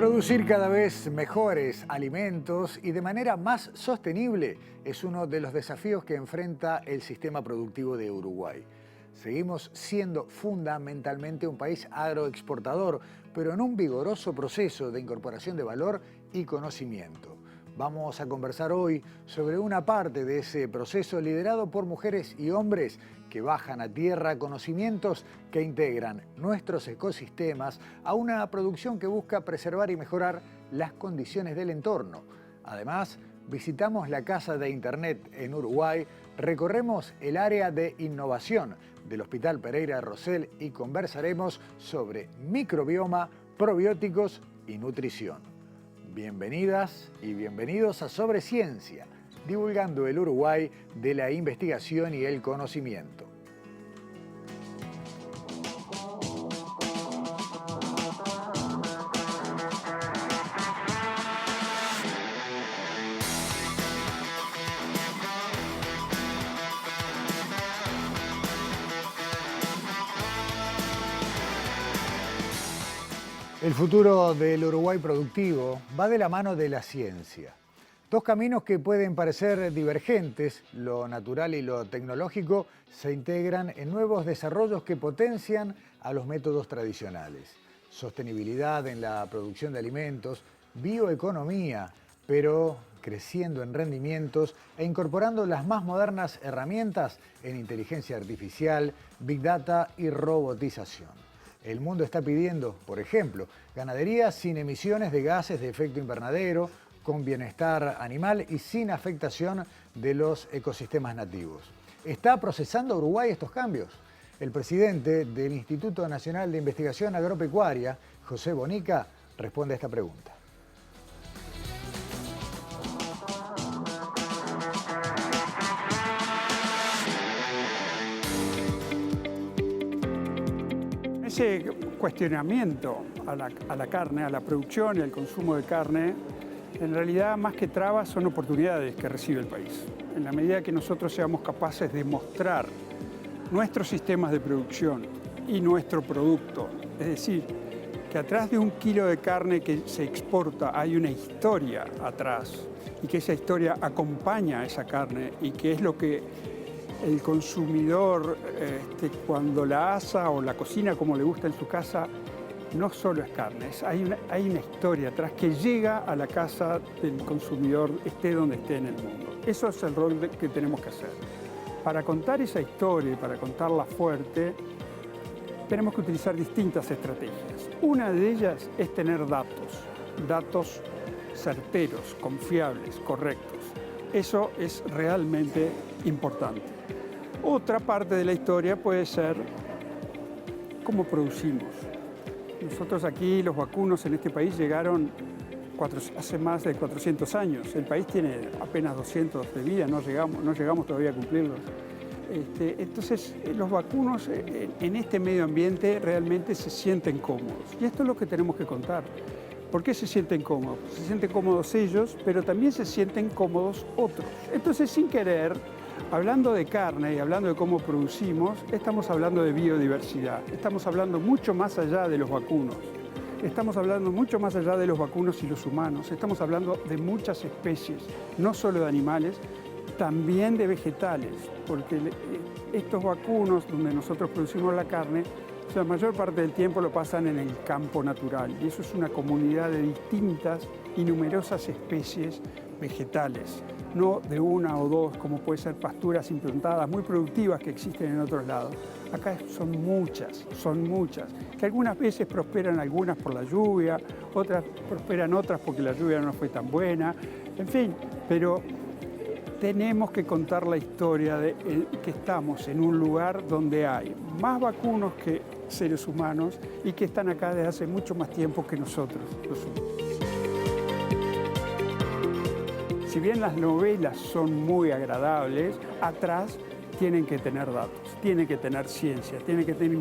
Producir cada vez mejores alimentos y de manera más sostenible es uno de los desafíos que enfrenta el sistema productivo de Uruguay. Seguimos siendo fundamentalmente un país agroexportador, pero en un vigoroso proceso de incorporación de valor y conocimiento. Vamos a conversar hoy sobre una parte de ese proceso liderado por mujeres y hombres que bajan a tierra conocimientos que integran nuestros ecosistemas a una producción que busca preservar y mejorar las condiciones del entorno. Además, visitamos la Casa de Internet en Uruguay, recorremos el área de innovación del Hospital Pereira Rosell y conversaremos sobre microbioma, probióticos y nutrición. Bienvenidas y bienvenidos a Sobre Ciencia, divulgando el Uruguay de la investigación y el conocimiento. El futuro del Uruguay productivo va de la mano de la ciencia. Dos caminos que pueden parecer divergentes, lo natural y lo tecnológico, se integran en nuevos desarrollos que potencian a los métodos tradicionales. Sostenibilidad en la producción de alimentos, bioeconomía, pero creciendo en rendimientos e incorporando las más modernas herramientas en inteligencia artificial, big data y robotización. El mundo está pidiendo, por ejemplo, ganadería sin emisiones de gases de efecto invernadero, con bienestar animal y sin afectación de los ecosistemas nativos. ¿Está procesando Uruguay estos cambios? El presidente del Instituto Nacional de Investigación Agropecuaria, José Bonica, responde a esta pregunta. Ese cuestionamiento a la carne, a la producción y al consumo de carne, en realidad más que trabas son oportunidades que recibe el país. En la medida que nosotros seamos capaces de mostrar nuestros sistemas de producción y nuestro producto, es decir, que atrás de un kilo de carne que se exporta hay una historia atrás y que esa historia acompaña a esa carne y que es lo que el consumidor cuando la asa o la cocina como le gusta en su casa, no solo es carne, hay una historia atrás que llega a la casa del consumidor, esté donde esté en el mundo. Eso es el rol que tenemos que hacer. Para contar esa historia y para contarla fuerte, tenemos que utilizar distintas estrategias. Una de ellas es tener datos certeros, confiables, correctos. Eso es realmente importante. Otra parte de la historia puede ser cómo producimos. Nosotros aquí, los vacunos en este país llegaron hace más de 400 años. El país tiene apenas 200 de vida, no llegamos todavía a cumplirlos. Entonces, los vacunos en este medio ambiente realmente se sienten cómodos. Y esto es lo que tenemos que contar. ¿Por qué se sienten cómodos? Se sienten cómodos ellos, pero también se sienten cómodos otros. Entonces, sin querer, hablando de carne y hablando de cómo producimos, estamos hablando de biodiversidad. Estamos hablando mucho más allá de los vacunos. Estamos hablando mucho más allá de los vacunos y los humanos. Estamos hablando de muchas especies, no solo de animales, también de vegetales, porque estos vacunos donde nosotros producimos la carne, la mayor parte del tiempo lo pasan en el campo natural y eso es una comunidad de distintas y numerosas especies vegetales, no de una o dos como puede ser pasturas implantadas muy productivas que existen en otros lados. Acá son muchas, que algunas veces prosperan algunas por la lluvia, otras prosperan otras porque la lluvia no fue tan buena, en fin, pero tenemos que contar la historia de que estamos en un lugar donde hay más vacunos que seres humanos y que están acá desde hace mucho más tiempo que nosotros, los humanos. Si bien las novelas son muy agradables, atrás tienen que tener datos, tienen que tener ciencia, tienen que tener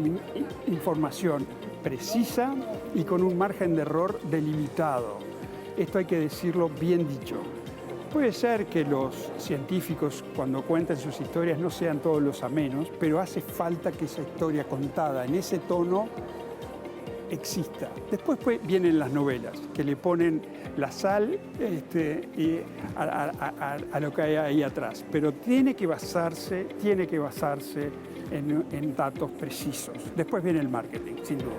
información precisa y con un margen de error delimitado. Esto hay que decirlo bien dicho. Puede ser que los científicos, cuando cuentan sus historias, no sean todos los amenos, pero hace falta que esa historia contada en ese tono exista. Después vienen las novelas, que le ponen la sal y a lo que hay ahí atrás. Pero tiene que basarse en datos precisos. Después viene el marketing, sin duda.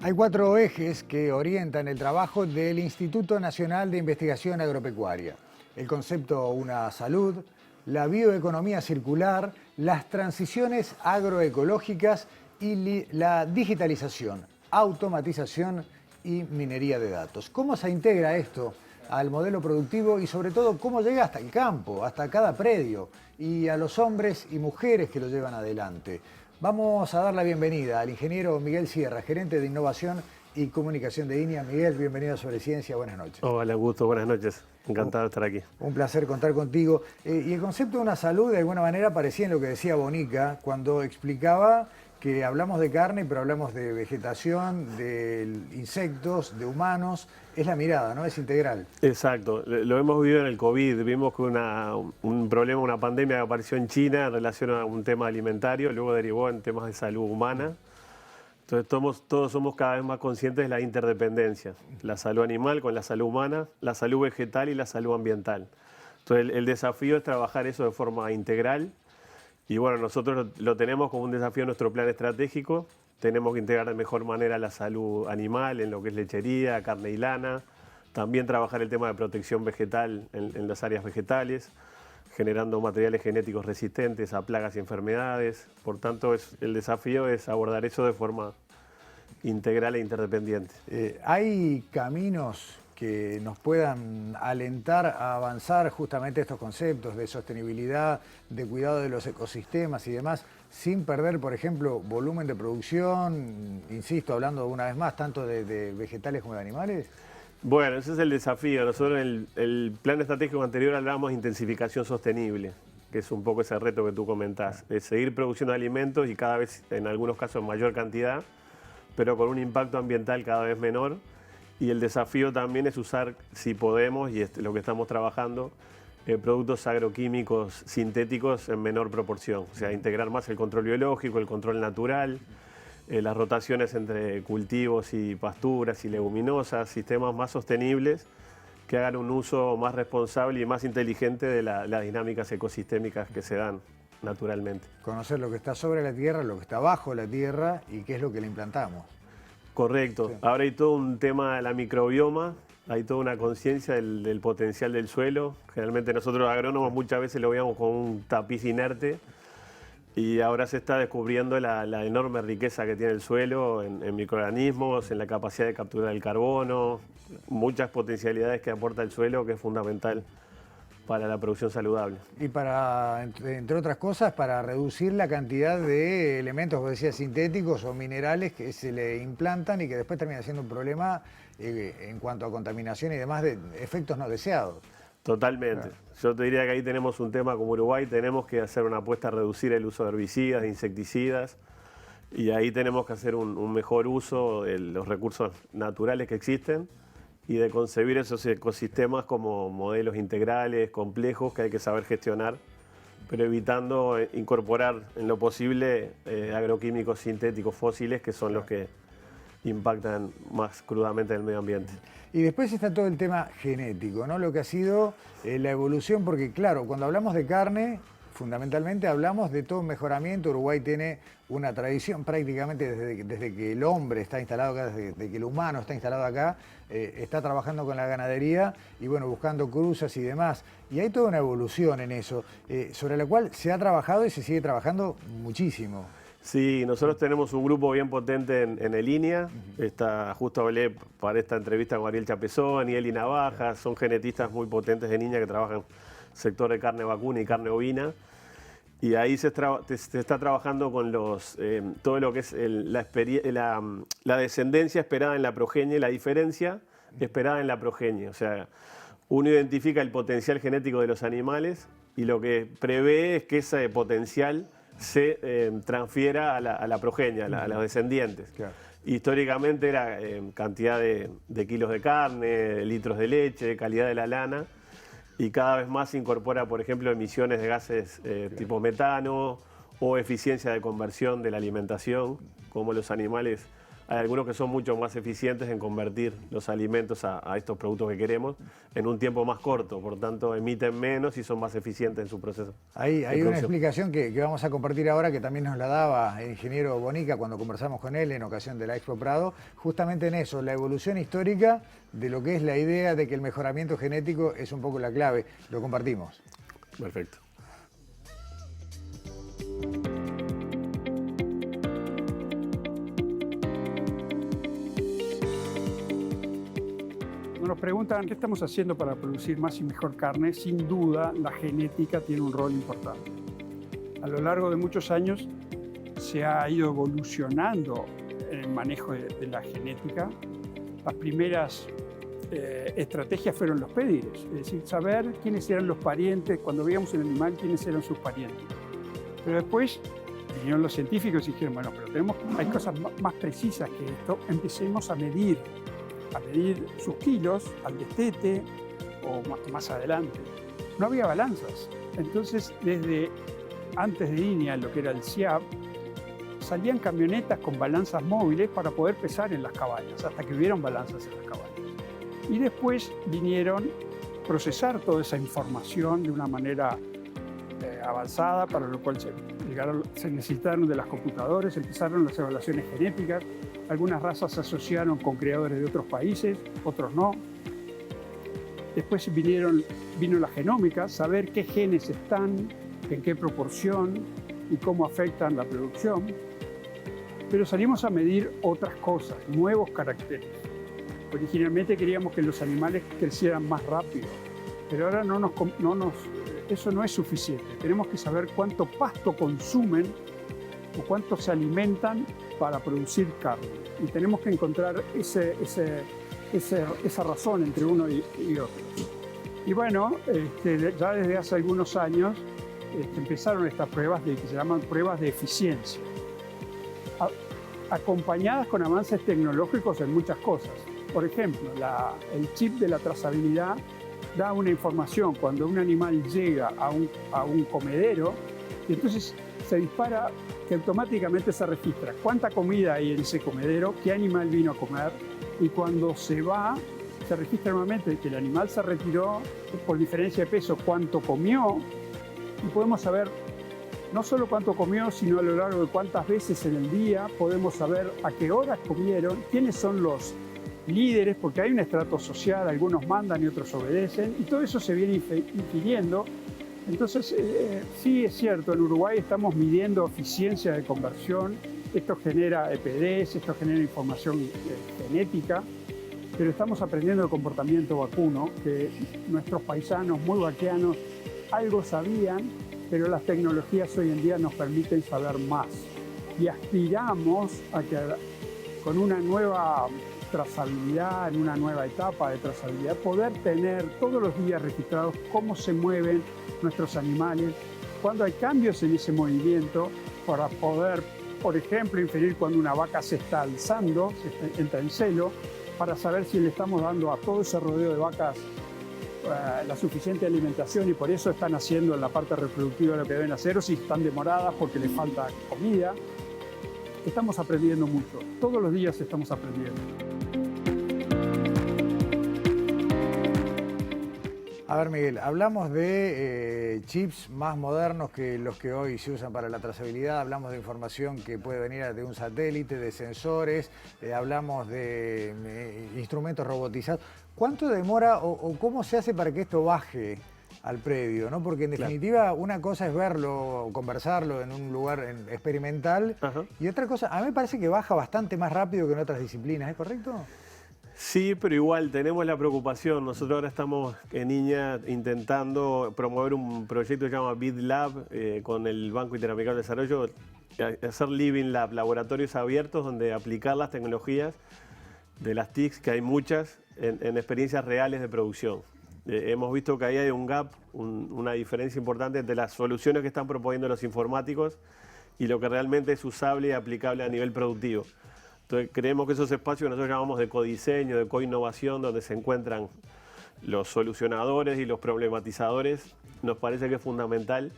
Hay 4 ejes que orientan el trabajo del Instituto Nacional de Investigación Agropecuaria: el concepto Una Salud, la bioeconomía circular, las transiciones agroecológicas y la digitalización, automatización y minería de datos. ¿Cómo se integra esto al modelo productivo y sobre todo cómo llega hasta el campo, hasta cada predio y a los hombres y mujeres que lo llevan adelante? Vamos a dar la bienvenida al ingeniero Miguel Sierra, gerente de Innovación y Comunicación de INEA. Miguel, bienvenido a Sobre Ciencia, buenas noches. Hola, Augusto, buenas noches. Encantado de estar aquí. Un placer contar contigo. Y el concepto de una salud, de alguna manera, aparecía en lo que decía Bonica cuando explicaba que hablamos de carne, pero hablamos de vegetación, de insectos, de humanos. Es la mirada, ¿no? Es integral. Exacto. Lo hemos vivido en el COVID. Vimos que un problema, una pandemia que apareció en China en relación a un tema alimentario, luego derivó en temas de salud humana. Entonces todos somos cada vez más conscientes de la interdependencia. La salud animal con la salud humana, la salud vegetal y la salud ambiental. Entonces el desafío es trabajar eso de forma integral. Y bueno, nosotros lo tenemos como un desafío en nuestro plan estratégico. Tenemos que integrar de mejor manera la salud animal en lo que es lechería, carne y lana. También trabajar el tema de protección vegetal en las áreas vegetales, generando materiales genéticos resistentes a plagas y enfermedades. Por tanto, el desafío es abordar eso de forma integral e interdependiente. ¿Hay caminos que nos puedan alentar a avanzar justamente estos conceptos de sostenibilidad, de cuidado de los ecosistemas y demás, sin perder, por ejemplo, volumen de producción, insisto, hablando una vez más, tanto de vegetales como de animales? Bueno, ese es el desafío. Nosotros en el plan estratégico anterior hablábamos de intensificación sostenible, que es un poco ese reto que tú comentás, es seguir produciendo alimentos y cada vez, en algunos casos, en mayor cantidad, pero con un impacto ambiental cada vez menor. Y el desafío también es usar, si podemos, y es lo que estamos trabajando, productos agroquímicos sintéticos en menor proporción. O sea, integrar más el control biológico, el control natural, las rotaciones entre cultivos y pasturas y leguminosas, sistemas más sostenibles que hagan un uso más responsable y más inteligente de las dinámicas ecosistémicas que se dan naturalmente. Conocer lo que está sobre la tierra, lo que está bajo la tierra y qué es lo que le implantamos. Correcto. Sí. Ahora hay todo un tema de la microbioma, hay toda una conciencia del potencial del suelo. Generalmente nosotros agrónomos muchas veces lo veíamos como un tapiz inerte y ahora se está descubriendo la enorme riqueza que tiene el suelo en microorganismos, en la capacidad de capturar el carbono, muchas potencialidades que aporta el suelo que es fundamental para la producción saludable. Y para, entre otras cosas, para reducir la cantidad de elementos, como decía, sintéticos o minerales que se le implantan y que después terminan siendo un problema en cuanto a contaminación y demás de efectos no deseados. Totalmente. Claro. Yo te diría que ahí tenemos un tema como Uruguay, tenemos que hacer una apuesta a reducir el uso de herbicidas, de insecticidas, y ahí tenemos que hacer un mejor uso de los recursos naturales que existen y de concebir esos ecosistemas como modelos integrales, complejos, que hay que saber gestionar, pero evitando incorporar en lo posible agroquímicos sintéticos fósiles, que son los que impactan más crudamente en el medio ambiente. Y después está todo el tema genético, ¿no? Lo que ha sido la evolución, porque claro, cuando hablamos de carne, fundamentalmente hablamos de todo un mejoramiento. Uruguay tiene una tradición prácticamente desde que el hombre está instalado acá, desde que el humano está instalado acá, está trabajando con la ganadería y bueno, buscando cruzas y demás. Y hay toda una evolución en eso, sobre la cual se ha trabajado y se sigue trabajando muchísimo. Sí, nosotros tenemos un grupo bien potente en el INEA. Justo hablé para esta entrevista con Ariel Chapezón y Eli Navaja. Son genetistas muy potentes de INEA que trabajan en el sector de carne vacuna y carne ovina. Y ahí se está trabajando con todo lo que es la descendencia esperada en la progenie, la diferencia esperada en la progenie. O sea, uno identifica el potencial genético de los animales y lo que prevé es que ese potencial se transfiera a la progenie, a los descendientes. Claro. Históricamente era cantidad de kilos de carne, litros de leche, calidad de la lana, y cada vez más se incorpora, por ejemplo, emisiones de gases tipo metano o eficiencia de conversión de la alimentación, como los animales. Hay algunos que son mucho más eficientes en convertir los alimentos a estos productos que queremos en un tiempo más corto, por tanto emiten menos y son más eficientes en su proceso. Hay una explicación que vamos a compartir ahora, que también nos la daba el ingeniero Bonica cuando conversamos con él en ocasión de la Expo Prado, justamente en eso, la evolución histórica de lo que es la idea de que el mejoramiento genético es un poco la clave. Lo compartimos. Perfecto. Nos preguntan qué estamos haciendo para producir más y mejor carne. Sin duda, la genética tiene un rol importante. A lo largo de muchos años se ha ido evolucionando el manejo de la genética. Las primeras estrategias fueron los péditres, es decir, saber quiénes eran los parientes, cuando veíamos el animal, quiénes eran sus parientes. Pero después vinieron los científicos y dijeron, bueno, pero hay cosas más precisas que esto, empecemos a medir sus kilos al destete o más adelante. No había balanzas. Entonces, desde antes de INEA, lo que era el CIAP, salían camionetas con balanzas móviles para poder pesar en las cabañas, hasta que hubieron balanzas en las cabañas. Y después vinieron a procesar toda esa información de una manera avanzada, para lo cual se necesitaron de las computadoras, empezaron las evaluaciones genéticas. Algunas razas se asociaron con criadores de otros países, otros no. Después vino la genómica, saber qué genes están, en qué proporción y cómo afectan la producción. Pero salimos a medir otras cosas, nuevos caracteres. Originalmente queríamos que los animales crecieran más rápido, pero ahora eso no es suficiente. Tenemos que saber cuánto pasto consumen o cuánto se alimentan para producir carne. Y tenemos que encontrar esa razón entre uno y otro. Y bueno, ya desde hace algunos años empezaron estas pruebas que se llaman pruebas de eficiencia, acompañadas con avances tecnológicos en muchas cosas. Por ejemplo, el chip de la trazabilidad da una información cuando un animal llega a un comedero, y entonces se dispara, que automáticamente se registra cuánta comida hay en ese comedero, qué animal vino a comer, y cuando se va, se registra nuevamente que el animal se retiró por diferencia de peso, cuánto comió, y podemos saber no solo cuánto comió, sino a lo largo de cuántas veces en el día, podemos saber a qué horas comieron, quiénes son los líderes, porque hay un estrato social, algunos mandan y otros obedecen, y todo eso se viene infiriendo. Entonces, sí es cierto, en Uruguay estamos midiendo eficiencia de conversión, esto genera EPDs, esto genera información genética, pero estamos aprendiendo el comportamiento vacuno, que nuestros paisanos muy vaqueanos algo sabían, pero las tecnologías hoy en día nos permiten saber más. Y aspiramos a que con una nueva trazabilidad, en una nueva etapa de trazabilidad, poder tener todos los días registrados cómo se mueven nuestros animales, cuando hay cambios en ese movimiento, para poder, por ejemplo, inferir cuando una vaca se está alzando, entra en celo, para saber si le estamos dando a todo ese rodeo de vacas la suficiente alimentación y por eso están haciendo en la parte reproductiva lo que deben hacer, o si están demoradas porque les falta comida. Estamos aprendiendo mucho, todos los días estamos aprendiendo. A ver, Miguel, hablamos de chips más modernos que los que hoy se usan para la trazabilidad, hablamos de información que puede venir de un satélite, de sensores, hablamos de instrumentos robotizados. ¿Cuánto demora o cómo se hace para que esto baje al predio, ¿no? Porque en definitiva una cosa es verlo, conversarlo en un lugar experimental. Ajá. Y otra cosa, a mí me parece que baja bastante más rápido que en otras disciplinas, ¿es correcto? Sí, pero igual tenemos la preocupación. Nosotros ahora estamos en INEA intentando promover un proyecto que se llama BidLab con el Banco Interamericano de Desarrollo, hacer Living Lab, laboratorios abiertos donde aplicar las tecnologías de las TICs, que hay muchas, en experiencias reales de producción. Hemos visto que ahí hay un gap, una diferencia importante entre las soluciones que están proponiendo los informáticos y lo que realmente es usable y aplicable a nivel productivo. Entonces, creemos que esos espacios que nosotros llamamos de codiseño, de coinnovación, donde se encuentran los solucionadores y los problematizadores, nos parece que es fundamental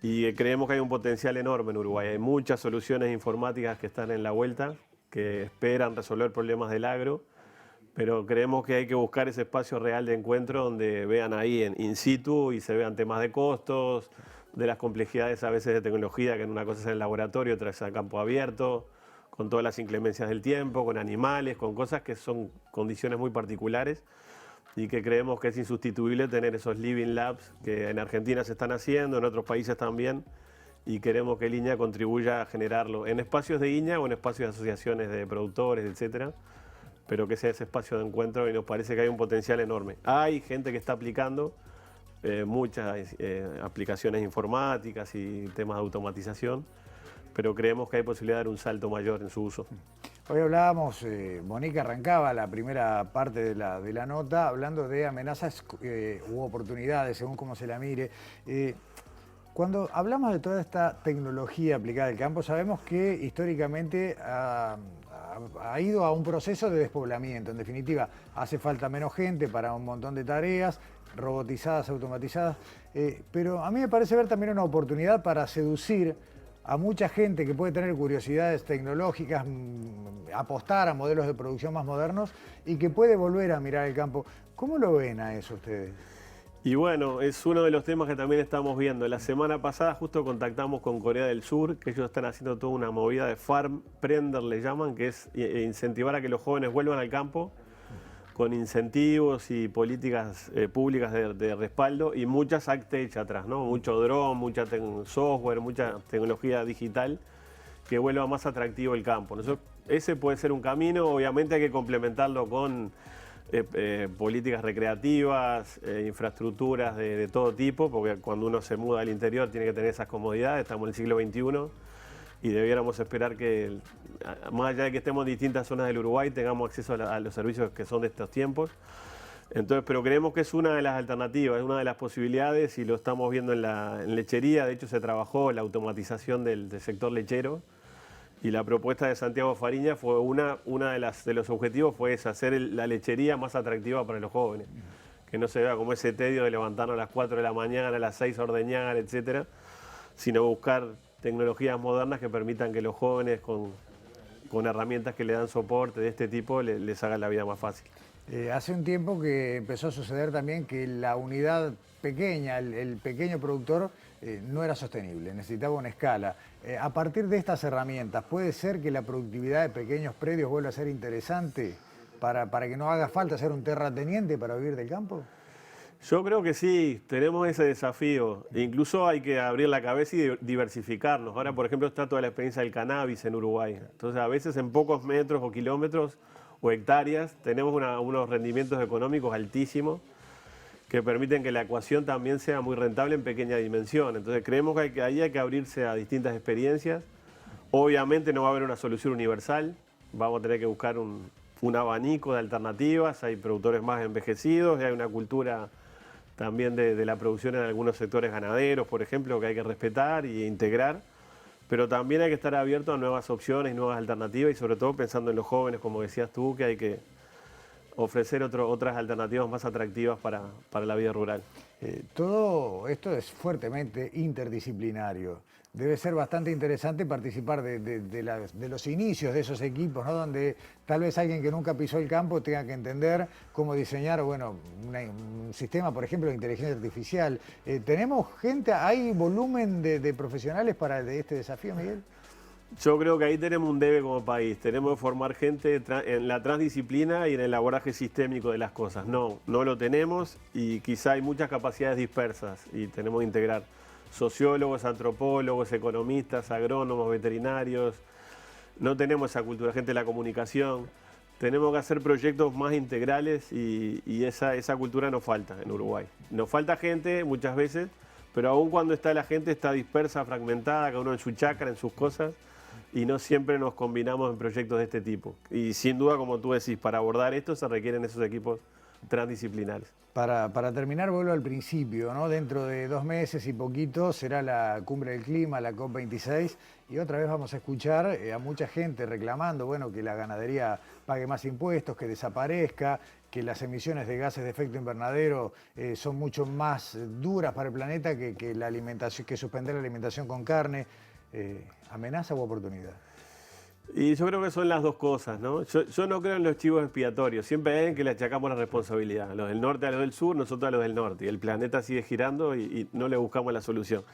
y creemos que hay un potencial enorme en Uruguay. Hay muchas soluciones informáticas que están en la vuelta, que esperan resolver problemas del agro, pero creemos que hay que buscar ese espacio real de encuentro donde vean ahí in situ y se vean temas de costos, de las complejidades a veces de tecnología, que en una cosa es en el laboratorio, otra es a campo abierto, con todas las inclemencias del tiempo, con animales, con cosas que son condiciones muy particulares y que creemos que es insustituible tener esos living labs que en Argentina se están haciendo, en otros países también, y queremos que INEA contribuya a generarlo en espacios de INEA o en espacios de asociaciones de productores, etcétera, pero que sea ese espacio de encuentro y nos parece que hay un potencial enorme. Hay gente que está aplicando muchas aplicaciones informáticas y temas de automatización, pero creemos que hay posibilidad de dar un salto mayor en su uso. Hoy hablábamos, Mónica arrancaba la primera parte de la nota hablando de amenazas u oportunidades, según cómo se la mire. Cuando hablamos de toda esta tecnología aplicada al campo, sabemos que históricamente ha ido a un proceso de despoblamiento. En definitiva, hace falta menos gente para un montón de tareas, robotizadas, automatizadas, pero a mí me parece ver también una oportunidad para seducir a mucha gente que puede tener curiosidades tecnológicas, apostar a modelos de producción más modernos y que puede volver a mirar el campo. ¿Cómo lo ven a eso ustedes? Y bueno, es uno de los temas que también estamos viendo. La semana pasada justo contactamos con Corea del Sur, que ellos están haciendo toda una movida de Farm Prender, le llaman, que es incentivar a que los jóvenes vuelvan al campo con incentivos y políticas públicas de respaldo y muchas AgTech atrás, ¿no? Mucho drone, mucha software, mucha tecnología digital que vuelva más atractivo el campo. Ese puede ser un camino, obviamente hay que complementarlo con políticas recreativas, infraestructuras de todo tipo, porque cuando uno se muda al interior tiene que tener esas comodidades, estamos en el siglo XXI y debiéramos esperar que, más allá de que estemos en distintas zonas del Uruguay, tengamos acceso a los servicios que son de estos tiempos. Entonces, pero creemos que es una de las alternativas, es una de las posibilidades y lo estamos viendo en lechería. De hecho, se trabajó la automatización del sector lechero y la propuesta de Santiago Fariña fue una de los objetivos fue hacer la lechería más atractiva para los jóvenes. Que no se vea como ese tedio de levantarnos a las 4 de la mañana, a las 6 a ordeñar, etcétera, sino buscar tecnologías modernas que permitan que los jóvenes con herramientas que le dan soporte de este tipo les hagan la vida más fácil. Hace un tiempo que empezó a suceder también que la unidad pequeña, el pequeño productor, no era sostenible, necesitaba una escala. A partir de estas herramientas, ¿puede ser que la productividad de pequeños predios vuelva a ser interesante para que no haga falta ser un terrateniente para vivir del campo? Yo creo que sí, tenemos ese desafío. Incluso hay que abrir la cabeza y diversificarnos. Ahora, por ejemplo, está toda la experiencia del cannabis en Uruguay. Entonces, a veces en pocos metros o kilómetros o hectáreas tenemos unos rendimientos económicos altísimos que permiten que la ecuación también sea muy rentable en pequeña dimensión. Entonces, creemos que ahí hay que abrirse a distintas experiencias. Obviamente no va a haber una solución universal. Vamos a tener que buscar un abanico de alternativas. Hay productores más envejecidos y hay una cultura también de la producción en algunos sectores ganaderos, por ejemplo, que hay que respetar e integrar, pero también hay que estar abierto a nuevas opciones, nuevas alternativas y sobre todo pensando en los jóvenes, como decías tú, que hay que ofrecer otras alternativas más atractivas para la vida rural. Todo esto es fuertemente interdisciplinario. Debe ser bastante interesante participar de los inicios de esos equipos, ¿no? Donde tal vez alguien que nunca pisó el campo tenga que entender cómo diseñar un sistema, por ejemplo, de inteligencia artificial. ¿Tenemos gente, hay volumen de profesionales para este desafío, Miguel? Yo creo que ahí tenemos un debe como país. Tenemos que formar gente en la transdisciplina y en el abordaje sistémico de las cosas. No lo tenemos y quizá hay muchas capacidades dispersas y tenemos que integrar sociólogos, antropólogos, economistas, agrónomos, veterinarios. No tenemos esa cultura, gente de la comunicación. Tenemos que hacer proyectos más integrales y esa cultura nos falta en Uruguay. Nos falta gente muchas veces, pero aún cuando está la gente está dispersa, fragmentada, cada uno en su chacra, en sus cosas, y no siempre nos combinamos en proyectos de este tipo. Y sin duda, como tú decís, para abordar esto se requieren esos equipos transdisciplinares. Para terminar, vuelvo al principio, ¿no? Dentro de 2 meses y poquito será la Cumbre del Clima, la COP26, y otra vez vamos a escuchar a mucha gente reclamando, bueno, que la ganadería pague más impuestos, que desaparezca. que las emisiones de gases de efecto invernadero son mucho más duras para el planeta que la alimentación, que suspender la alimentación con carne. ¿Amenaza u oportunidad? Y yo creo que son las dos cosas, ¿no? Yo no creo en los chivos expiatorios. Siempre hay alguien que le achacamos la responsabilidad. Los del norte a los del sur, nosotros a los del norte. Y el planeta sigue girando y no le buscamos la solución.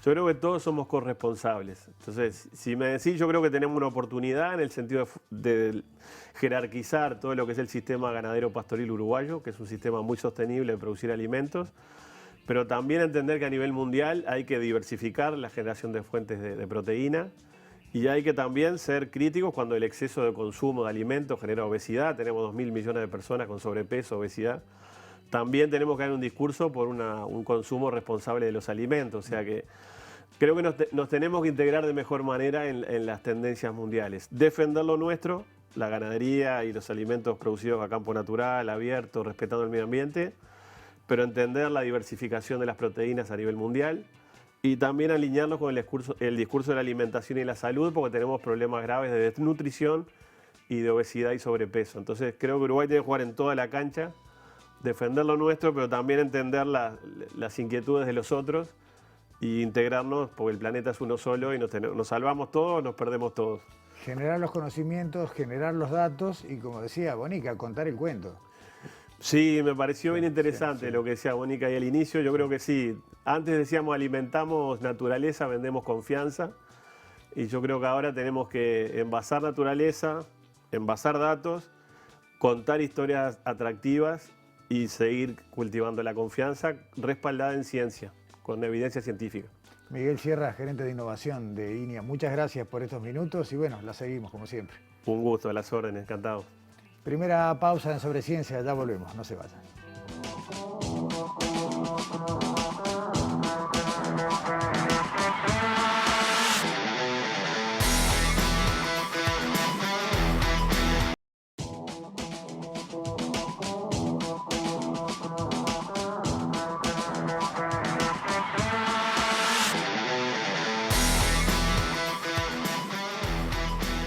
Yo creo que todos somos corresponsables. Entonces, si me decís, yo creo que tenemos una oportunidad en el sentido de jerarquizar todo lo que es el sistema ganadero pastoril uruguayo, que es un sistema muy sostenible de producir alimentos, pero también entender que a nivel mundial hay que diversificar la generación de fuentes de proteína. Y hay que también ser críticos cuando el exceso de consumo de alimentos genera obesidad. Tenemos 2.000 millones de personas con sobrepeso, obesidad. También tenemos que dar un discurso por un consumo responsable de los alimentos. O sea que creo que nos tenemos que integrar de mejor manera en las tendencias mundiales. Defender lo nuestro, la ganadería y los alimentos producidos a campo natural, abierto, respetando el medio ambiente, pero entender la diversificación de las proteínas a nivel mundial. Y también alinearnos con el discurso de la alimentación y la salud, porque tenemos problemas graves de desnutrición y de obesidad y sobrepeso. Entonces creo que Uruguay tiene que jugar en toda la cancha, defender lo nuestro, pero también entender las inquietudes de los otros e integrarnos, porque el planeta es uno solo y nos salvamos todos, nos perdemos todos. Generar los conocimientos, generar los datos y, como decía Bonica, contar el cuento. Sí, me pareció bien interesante lo que decía Bonica ahí al inicio. Yo creo que sí. Antes decíamos alimentamos naturaleza, vendemos confianza. Y yo creo que ahora tenemos que envasar naturaleza, envasar datos, contar historias atractivas y seguir cultivando la confianza respaldada en ciencia, con evidencia científica. Miguel Sierra, gerente de innovación de INIA, muchas gracias por estos minutos y bueno, la seguimos como siempre. Un gusto, a las órdenes, encantado. Primera pausa en Sobre Ciencia, ya volvemos, no se vayan.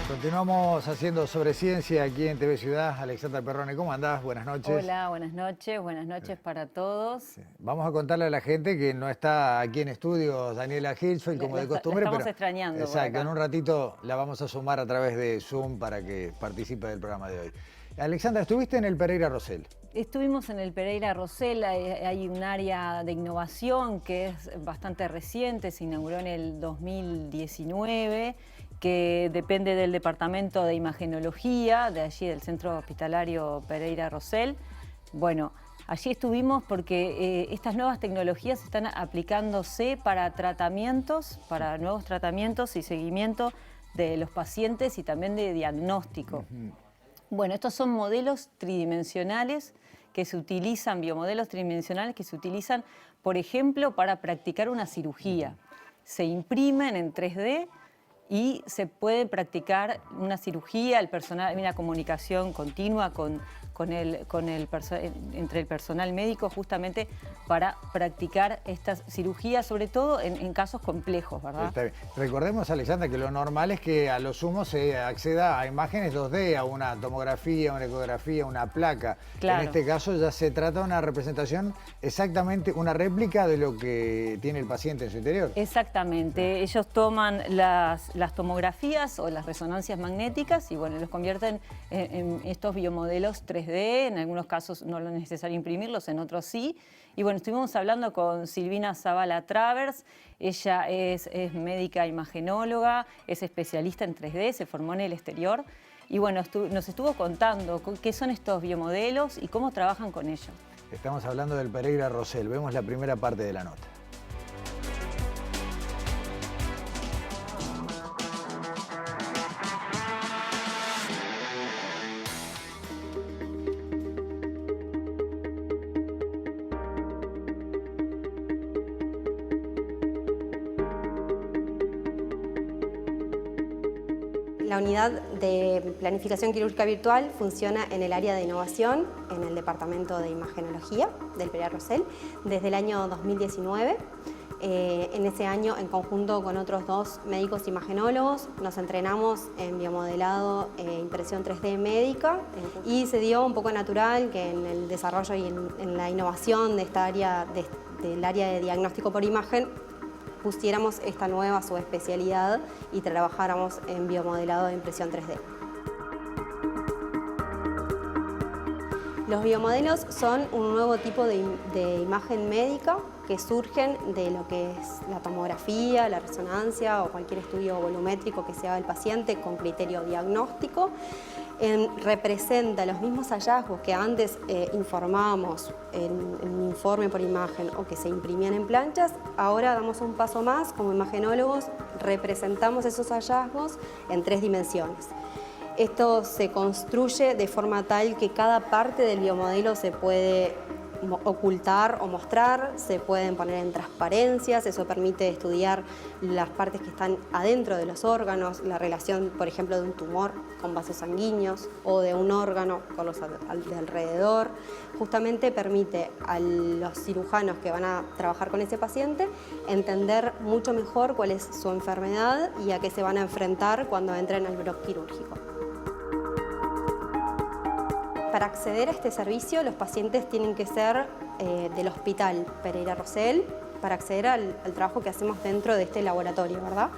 Continuamos haciendo Sobre Ciencia aquí en TV Ciudad. Alexandra Perrone, ¿cómo andás? Buenas noches. Hola, buenas noches para todos. Sí. Vamos a contarle a la gente que no está aquí en estudios Daniela Hilsfeld como de costumbre. La estamos extrañando. Exacto, en un ratito la vamos a sumar a través de Zoom para que participe del programa de hoy. Alexandra, estuviste en el Pereira Rosell. Estuvimos en el Pereira Rosell, hay un área de innovación que es bastante reciente, se inauguró en el 2019, que depende del Departamento de Imagenología, de allí del Centro Hospitalario Pereira Rosell. Bueno, allí estuvimos porque estas nuevas tecnologías están aplicándose para tratamientos, para nuevos tratamientos y seguimiento de los pacientes y también de diagnóstico. Bueno, estos son modelos tridimensionales que se utilizan, biomodelos tridimensionales que se utilizan, por ejemplo, para practicar una cirugía. Se imprimen en 3D y se puede practicar una cirugía, el personal, hay una comunicación continua entre el personal médico justamente para practicar estas cirugías, sobre todo en casos complejos, ¿verdad? Está bien. Recordemos, Alexandra, que lo normal es que a lo sumo se acceda a imágenes 2D, a una tomografía, una ecografía, una placa. Claro. En este caso ya se trata de una representación, exactamente una réplica de lo que tiene el paciente en su interior. Exactamente. Ellos toman las tomografías o las resonancias magnéticas y bueno, los convierten en estos biomodelos 3D. En algunos casos no es necesario imprimirlos, en otros sí. Y bueno, estuvimos hablando con Silvina Zavala Travers. Ella es médica imagenóloga, es especialista en 3D, se formó en el exterior. Y bueno, nos estuvo contando qué son estos biomodelos y cómo trabajan con ellos. Estamos hablando del Pereira Rosell. Vemos la primera parte de la nota. La unidad de planificación quirúrgica virtual funciona en el área de innovación, en el Departamento de Imagenología del Pereira Rosell, desde el año 2019. En ese año, en conjunto con otros 2 médicos imagenólogos, nos entrenamos en biomodelado e impresión 3D médica y se dio un poco natural que en el desarrollo y en la innovación de esta área, del área de diagnóstico por imagen, pusiéramos esta nueva subespecialidad y trabajáramos en biomodelado e impresión 3D. Los biomodelos son un nuevo tipo de imagen médica que surgen de lo que es la tomografía, la resonancia o cualquier estudio volumétrico que se haga el paciente con criterio diagnóstico. Representa los mismos hallazgos que antes informábamos en un informe por imagen o que se imprimían en planchas. Ahora damos un paso más, como imagenólogos representamos esos hallazgos en 3 dimensiones. Esto se construye de forma tal que cada parte del biomodelo se puede ocultar o mostrar, se pueden poner en transparencias, eso permite estudiar las partes que están adentro de los órganos, la relación, por ejemplo, de un tumor con vasos sanguíneos o de un órgano con los de alrededor. Justamente permite a los cirujanos que van a trabajar con ese paciente entender mucho mejor cuál es su enfermedad y a qué se van a enfrentar cuando entren al bloque quirúrgico. Para acceder a este servicio, los pacientes tienen que ser del Hospital Pereira Rosell para acceder al trabajo que hacemos dentro de este laboratorio, ¿verdad?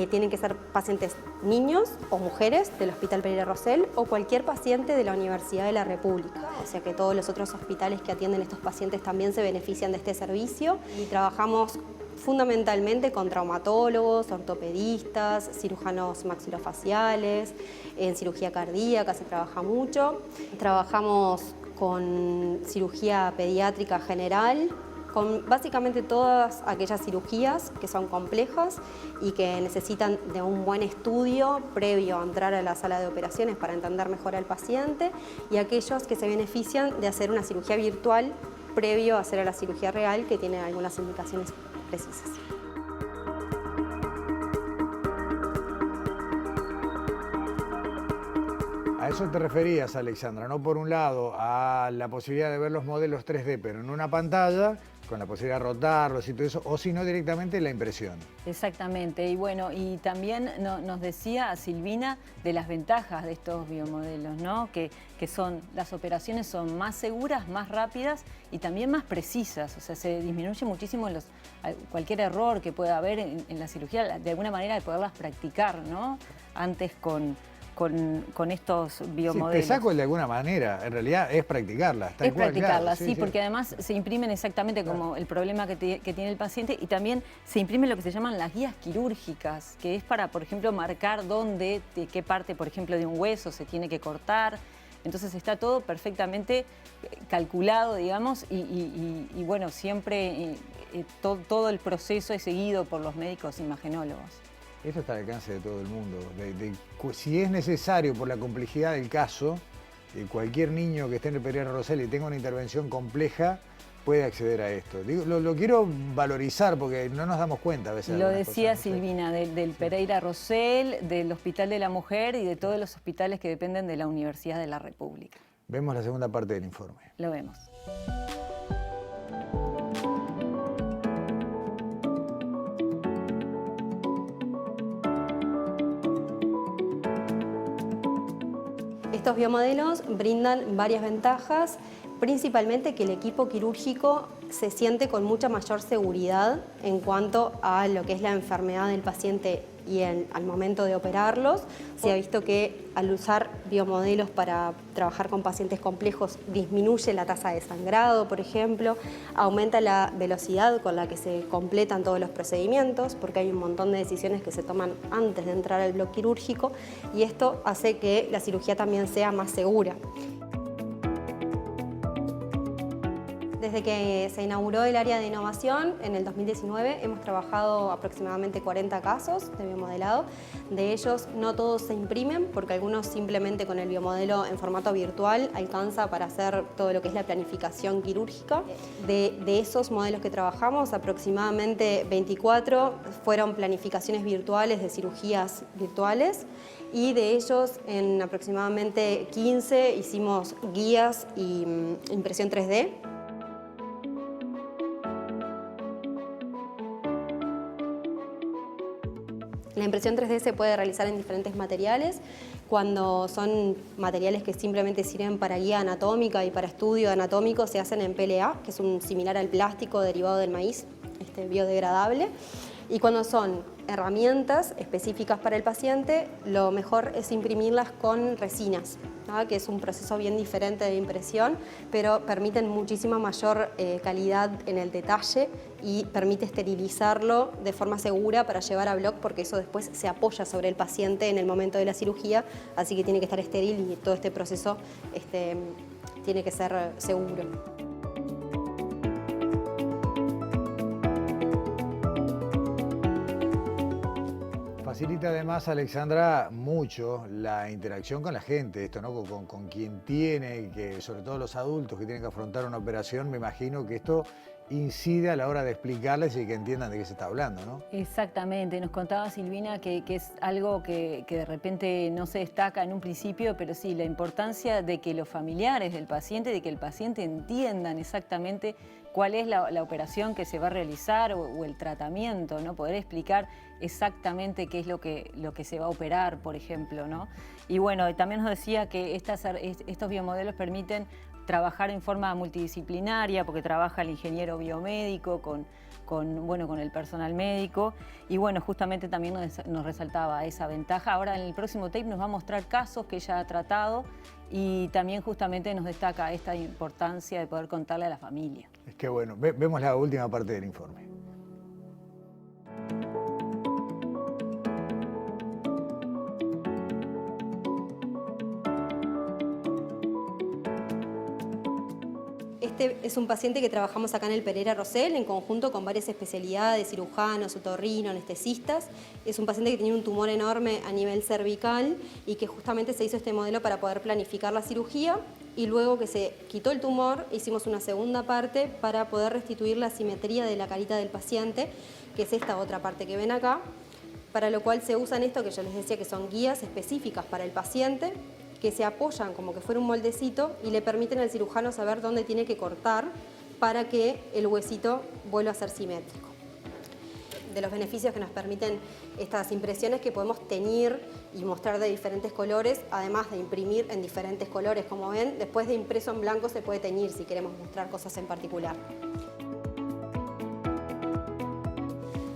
Tienen que ser pacientes niños o mujeres del Hospital Pereira Rosell o cualquier paciente de la Universidad de la República. O sea que todos los otros hospitales que atienden a estos pacientes también se benefician de este servicio y trabajamos fundamentalmente con traumatólogos, ortopedistas, cirujanos maxilofaciales, en cirugía cardíaca se trabaja mucho. Trabajamos con cirugía pediátrica general, con básicamente todas aquellas cirugías que son complejas y que necesitan de un buen estudio previo a entrar a la sala de operaciones para entender mejor al paciente, y aquellos que se benefician de hacer una cirugía virtual previo a hacer la cirugía real, que tiene algunas indicaciones precisas. A eso te referías, Alexandra, ¿no? Por un lado, a la posibilidad de ver los modelos 3D, pero en una pantalla, con la posibilidad de rotarlos y todo eso, o si no, directamente la impresión. Exactamente, y bueno, y también nos decía Silvina de las ventajas de estos biomodelos, ¿no? Que las operaciones son más seguras, más rápidas y también más precisas, o sea, se disminuye muchísimo cualquier error que pueda haber en la cirugía, de alguna manera de poderlas practicar, ¿no? Antes con estos biomodelos. Sí, te saco de alguna manera, en realidad es practicarlas. Es practicarlas, sí, porque además se imprimen exactamente como el problema que tiene el paciente, y también se imprimen lo que se llaman las guías quirúrgicas, que es para, por ejemplo, marcar qué parte, por ejemplo, de un hueso se tiene que cortar. Entonces está todo perfectamente calculado, digamos, y bueno, siempre todo el proceso es seguido por los médicos imagenólogos. Esto está al alcance de todo el mundo. Si es necesario, por la complejidad del caso, cualquier niño que esté en el Pereira Rosell y tenga una intervención compleja puede acceder a esto. Lo quiero valorizar porque no nos damos cuenta a veces. Lo decía Silvina, del Pereira Rosell, del Hospital de la Mujer y de todos los hospitales que dependen de la Universidad de la República. Vemos la segunda parte del informe. Lo vemos. Estos biomodelos brindan varias ventajas, principalmente que el equipo quirúrgico se siente con mucha mayor seguridad en cuanto a lo que es la enfermedad del paciente y al momento de operarlos. Se ha visto que al usar biomodelos para trabajar con pacientes complejos disminuye la tasa de sangrado, por ejemplo, aumenta la velocidad con la que se completan todos los procedimientos, porque hay un montón de decisiones que se toman antes de entrar al bloque quirúrgico, y esto hace que la cirugía también sea más segura. Desde que se inauguró el área de innovación en el 2019 hemos trabajado aproximadamente 40 casos de biomodelado. De ellos no todos se imprimen porque algunos simplemente con el biomodelo en formato virtual alcanza para hacer todo lo que es la planificación quirúrgica. De esos modelos que trabajamos, aproximadamente 24 fueron planificaciones virtuales de cirugías virtuales, y de ellos en aproximadamente 15 hicimos guías y impresión 3D. La impresión 3D se puede realizar en diferentes materiales. Cuando son materiales que simplemente sirven para guía anatómica y para estudio anatómico, se hacen en PLA, que es un similar al plástico derivado del maíz, biodegradable. Y cuando son herramientas específicas para el paciente, lo mejor es imprimirlas con resinas, ¿no? Que es un proceso bien diferente de impresión, pero permiten muchísima mayor calidad en el detalle y permite esterilizarlo de forma segura para llevar a bloc, porque eso después se apoya sobre el paciente en el momento de la cirugía, así que tiene que estar estéril y todo este proceso tiene que ser seguro. Facilita además, Alexandra, mucho la interacción con la gente, esto, ¿no? Con quien tiene, que sobre todo los adultos que tienen que afrontar una operación, me imagino que esto incide a la hora de explicarles y que entiendan de qué se está hablando, ¿no? Exactamente, nos contaba Silvina que es algo que de repente no se destaca en un principio, pero sí, la importancia de que los familiares del paciente, de que el paciente entiendan exactamente cuál es la operación que se va a realizar o el tratamiento, ¿no? Poder explicar exactamente qué es lo que se va a operar, por ejemplo, ¿no? Y bueno, también nos decía que estos biomodelos permiten trabajar en forma multidisciplinaria, porque trabaja el ingeniero biomédico con el personal médico, y bueno, justamente también nos resaltaba esa ventaja. Ahora en el próximo tape nos va a mostrar casos que ella ha tratado y también justamente nos destaca esta importancia de poder contarle a la familia. Es que bueno, vemos la última parte del informe. Este es un paciente que trabajamos acá en el Pereira Rosell, en conjunto con varias especialidades, cirujanos, otorrino, anestesistas. Es un paciente que tenía un tumor enorme a nivel cervical y que justamente se hizo este modelo para poder planificar la cirugía, y luego que se quitó el tumor hicimos una segunda parte para poder restituir la simetría de la carita del paciente, que es esta otra parte que ven acá, para lo cual se usan esto que yo les decía que son guías específicas para el paciente, que se apoyan como que fuera un moldecito y le permiten al cirujano saber dónde tiene que cortar para que el huesito vuelva a ser simétrico. De los beneficios que nos permiten estas impresiones, que podemos teñir y mostrar de diferentes colores, además de imprimir en diferentes colores, como ven, después de impreso en blanco se puede teñir si queremos mostrar cosas en particular.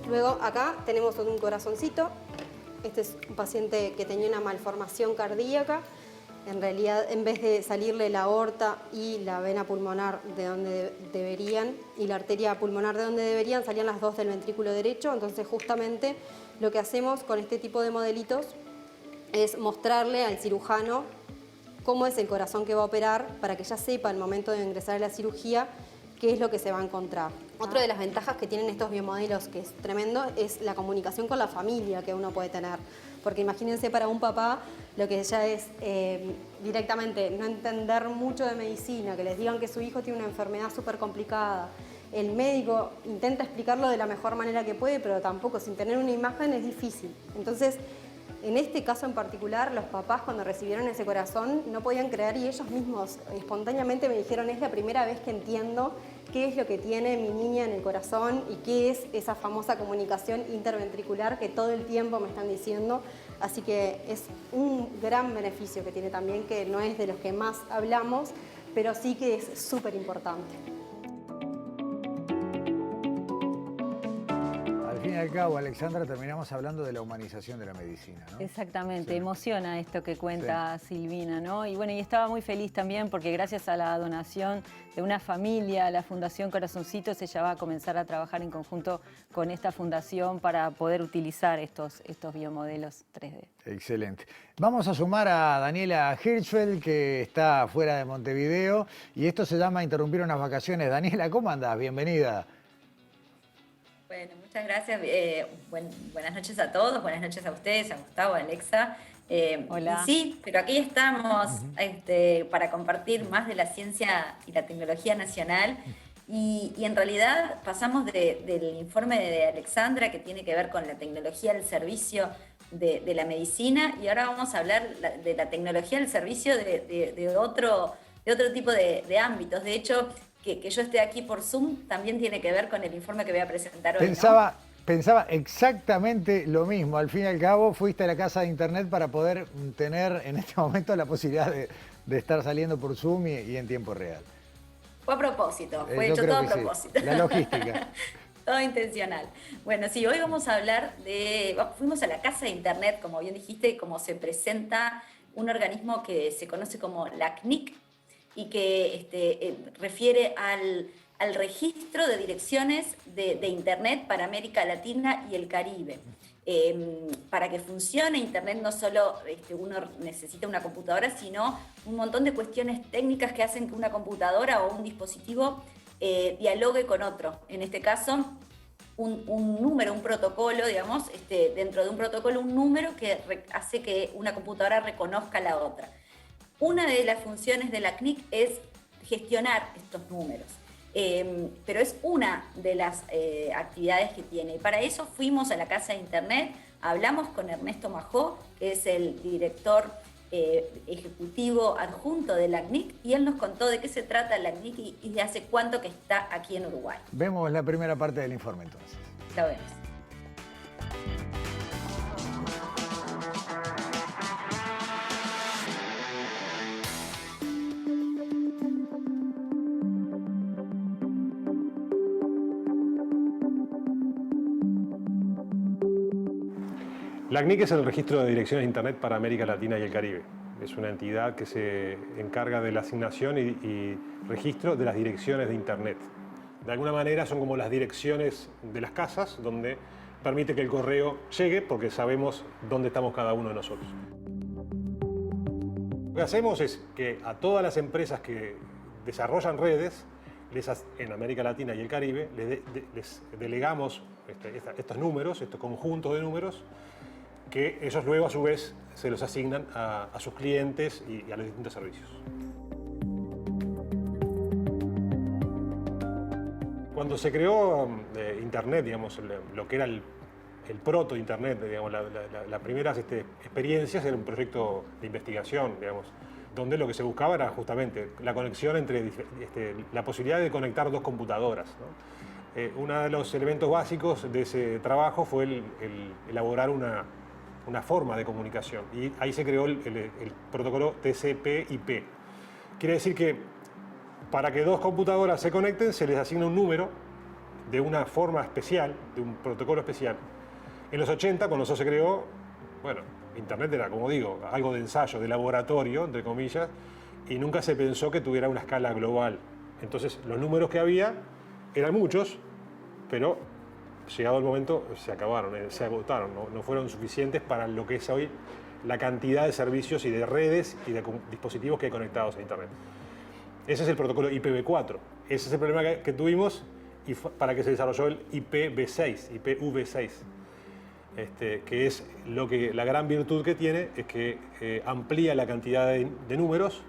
Luego acá tenemos un corazoncito. Este es un paciente que tenía una malformación cardíaca. En realidad, en vez de salirle la aorta y la vena pulmonar de donde deberían, y la arteria pulmonar de donde deberían, salían las dos del ventrículo derecho. Entonces, justamente lo que hacemos con este tipo de modelitos es mostrarle al cirujano cómo es el corazón que va a operar, para que ya sepa al momento de ingresar a la cirugía qué es lo que se va a encontrar. Otra de las ventajas que tienen estos biomodelos, que es tremendo, es la comunicación con la familia que uno puede tener. Porque imagínense para un papá lo que ya es directamente no entender mucho de medicina, que les digan que su hijo tiene una enfermedad súper complicada. El médico intenta explicarlo de la mejor manera que puede, pero tampoco, sin tener una imagen, es difícil. Entonces, en este caso en particular, los papás cuando recibieron ese corazón no podían creer, y ellos mismos espontáneamente me dijeron: es la primera vez que entiendo qué es lo que tiene mi niña en el corazón y qué es esa famosa comunicación interventricular que todo el tiempo me están diciendo. Así que es un gran beneficio que tiene también, que no es de los que más hablamos, pero sí que es súper importante. Al fin y al cabo, Alexandra, terminamos hablando de la humanización de la medicina, ¿no? Exactamente, Sí. Emociona esto que cuenta Silvina, ¿no? Y bueno, y estaba muy feliz también porque gracias a la donación de una familia, la Fundación Corazoncitos, ella va a comenzar a trabajar en conjunto con esta fundación para poder utilizar estos biomodelos 3D. Excelente. Vamos a sumar a Daniela Hirschfeld, que está fuera de Montevideo, y esto se llama Interrumpir unas vacaciones. Daniela, ¿cómo andás? Bienvenida. Bueno, muchas gracias. Buenas noches a todos, buenas noches a ustedes, a Gustavo, a Alexa. Hola. Sí, pero aquí estamos para compartir más de la ciencia y la tecnología nacional. Y en realidad pasamos del informe de Alexandra, que tiene que ver con la tecnología al servicio de la medicina, y ahora vamos a hablar de la tecnología al servicio de otro tipo de ámbitos. De hecho, que yo esté aquí por Zoom también tiene que ver con el informe que voy a presentar hoy, Pensaba, ¿no? Pensaba exactamente lo mismo. Al fin y al cabo, fuiste a la casa de internet para poder tener en este momento la posibilidad de estar saliendo por Zoom y en tiempo real. Fue a propósito, fue Yo hecho creo todo a que sí. propósito. La logística. Todo intencional. Bueno, sí, hoy vamos a hablar de... Fuimos a la casa de internet, como bien dijiste, como se presenta un organismo que se conoce como la CNIC y que refiere al registro de direcciones de internet para América Latina y el Caribe. Para que funcione internet no solo uno necesita una computadora, sino un montón de cuestiones técnicas que hacen que una computadora o un dispositivo dialogue con otro. En este caso, un número, un protocolo, digamos, dentro de un protocolo, un número que hace que una computadora reconozca a la otra. Una de las funciones de la CNIC es gestionar estos números. Pero es una de las actividades que tiene. Y para eso fuimos a la casa de internet, hablamos con Ernesto Majó, que es el director ejecutivo adjunto de la CNIC, y él nos contó de qué se trata la CNIC y de hace cuánto que está aquí en Uruguay. Vemos la primera parte del informe entonces. Lo vemos. La CNIC es el registro de direcciones de Internet para América Latina y el Caribe. Es una entidad que se encarga de la asignación y registro de las direcciones de Internet. De alguna manera son como las direcciones de las casas, donde permite que el correo llegue porque sabemos dónde estamos cada uno de nosotros. Lo que hacemos es que a todas las empresas que desarrollan redes, en América Latina y el Caribe, les delegamos estos números, estos conjuntos de números, que ellos luego a su vez se los asignan a sus clientes y a los distintos servicios. Cuando se creó Internet, digamos, lo que era el proto-Internet, digamos, las primeras experiencias era un proyecto de investigación, digamos, donde lo que se buscaba era justamente la conexión entre la posibilidad de conectar dos computadoras, ¿no? Uno de los elementos básicos de ese trabajo fue el elaborar una forma de comunicación, y ahí se creó el protocolo TCP/IP. Quiere decir que para que dos computadoras se conecten se les asigna un número de una forma especial, de un protocolo especial. En los 80, cuando eso se creó, bueno, Internet era, como digo, algo de ensayo, de laboratorio, entre comillas, y nunca se pensó que tuviera una escala global. Entonces, los números que había eran muchos, pero llegado el momento se acabaron, se agotaron, no fueron suficientes para lo que es hoy la cantidad de servicios y de redes y de dispositivos que hay conectados a Internet. Ese es el protocolo IPv4. Ese es el problema que tuvimos y para que se desarrolló el IPv6, que es la gran virtud que tiene, es que amplía la cantidad de números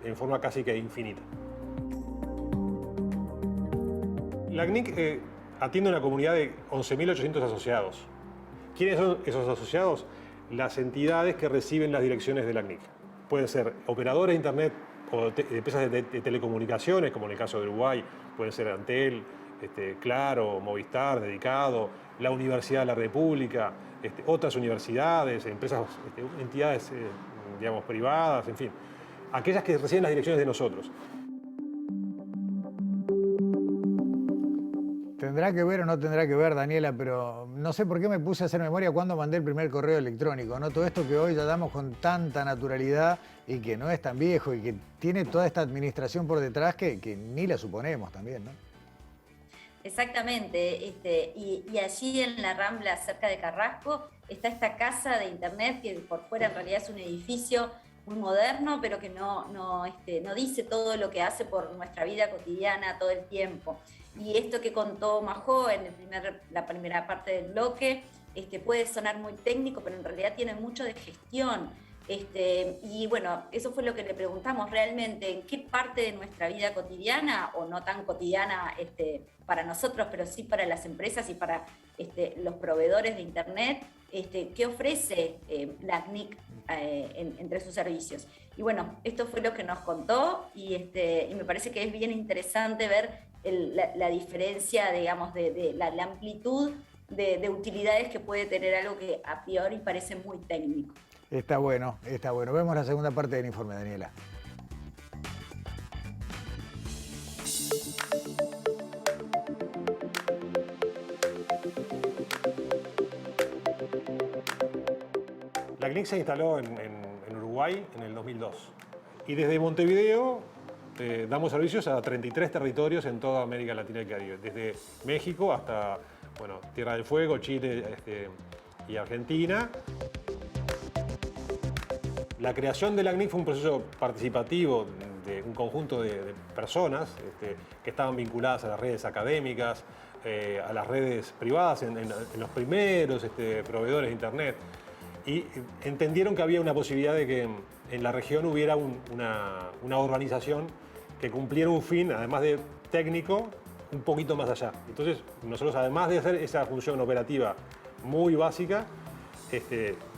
en forma casi que infinita. La CNIC atiende una comunidad de 11.800 asociados. ¿Quiénes son esos asociados? Las entidades que reciben las direcciones de la CNIC. Pueden ser operadores de Internet o empresas de telecomunicaciones, como en el caso de Uruguay, pueden ser Antel, Claro, Movistar, Dedicado, la Universidad de la República, otras universidades, empresas, entidades digamos, privadas, en fin, aquellas que reciben las direcciones de nosotros. Tendrá que ver o no tendrá que ver, Daniela, pero no sé por qué me puse a hacer memoria cuando mandé el primer correo electrónico, ¿no? Todo esto que hoy ya damos con tanta naturalidad y que no es tan viejo y que tiene toda esta administración por detrás que ni la suponemos también, ¿no? Exactamente, y allí en la Rambla, cerca de Carrasco, está esta casa de internet que por fuera en realidad es un edificio muy moderno, pero que no dice todo lo que hace por nuestra vida cotidiana todo el tiempo. Y esto que contó Majó en la primera parte del bloque puede sonar muy técnico, pero en realidad tiene mucho de gestión. Y bueno, eso fue lo que le preguntamos realmente, en qué parte de nuestra vida cotidiana, o no tan cotidiana para nosotros, pero sí para las empresas y para los proveedores de Internet, qué ofrece la CNIC entre sus servicios. Y bueno, esto fue lo que nos contó y me parece que es bien interesante ver la diferencia, digamos, de la amplitud de utilidades que puede tener algo que a priori parece muy técnico. Está bueno, está bueno. Vemos la segunda parte del informe, Daniela. La CNIC se instaló en Uruguay en el 2002 y desde Montevideo damos servicios a 33 territorios en toda América Latina y Caribe, desde México hasta Tierra del Fuego, Chile y Argentina. La creación de la CNIC fue un proceso participativo de un conjunto de personas que estaban vinculadas a las redes académicas, a las redes privadas, en los primeros proveedores de Internet. Y entendieron que había una posibilidad de que en la región hubiera una organización que cumpliera un fin, además de técnico, un poquito más allá. Entonces, nosotros, además de hacer esa función operativa muy básica,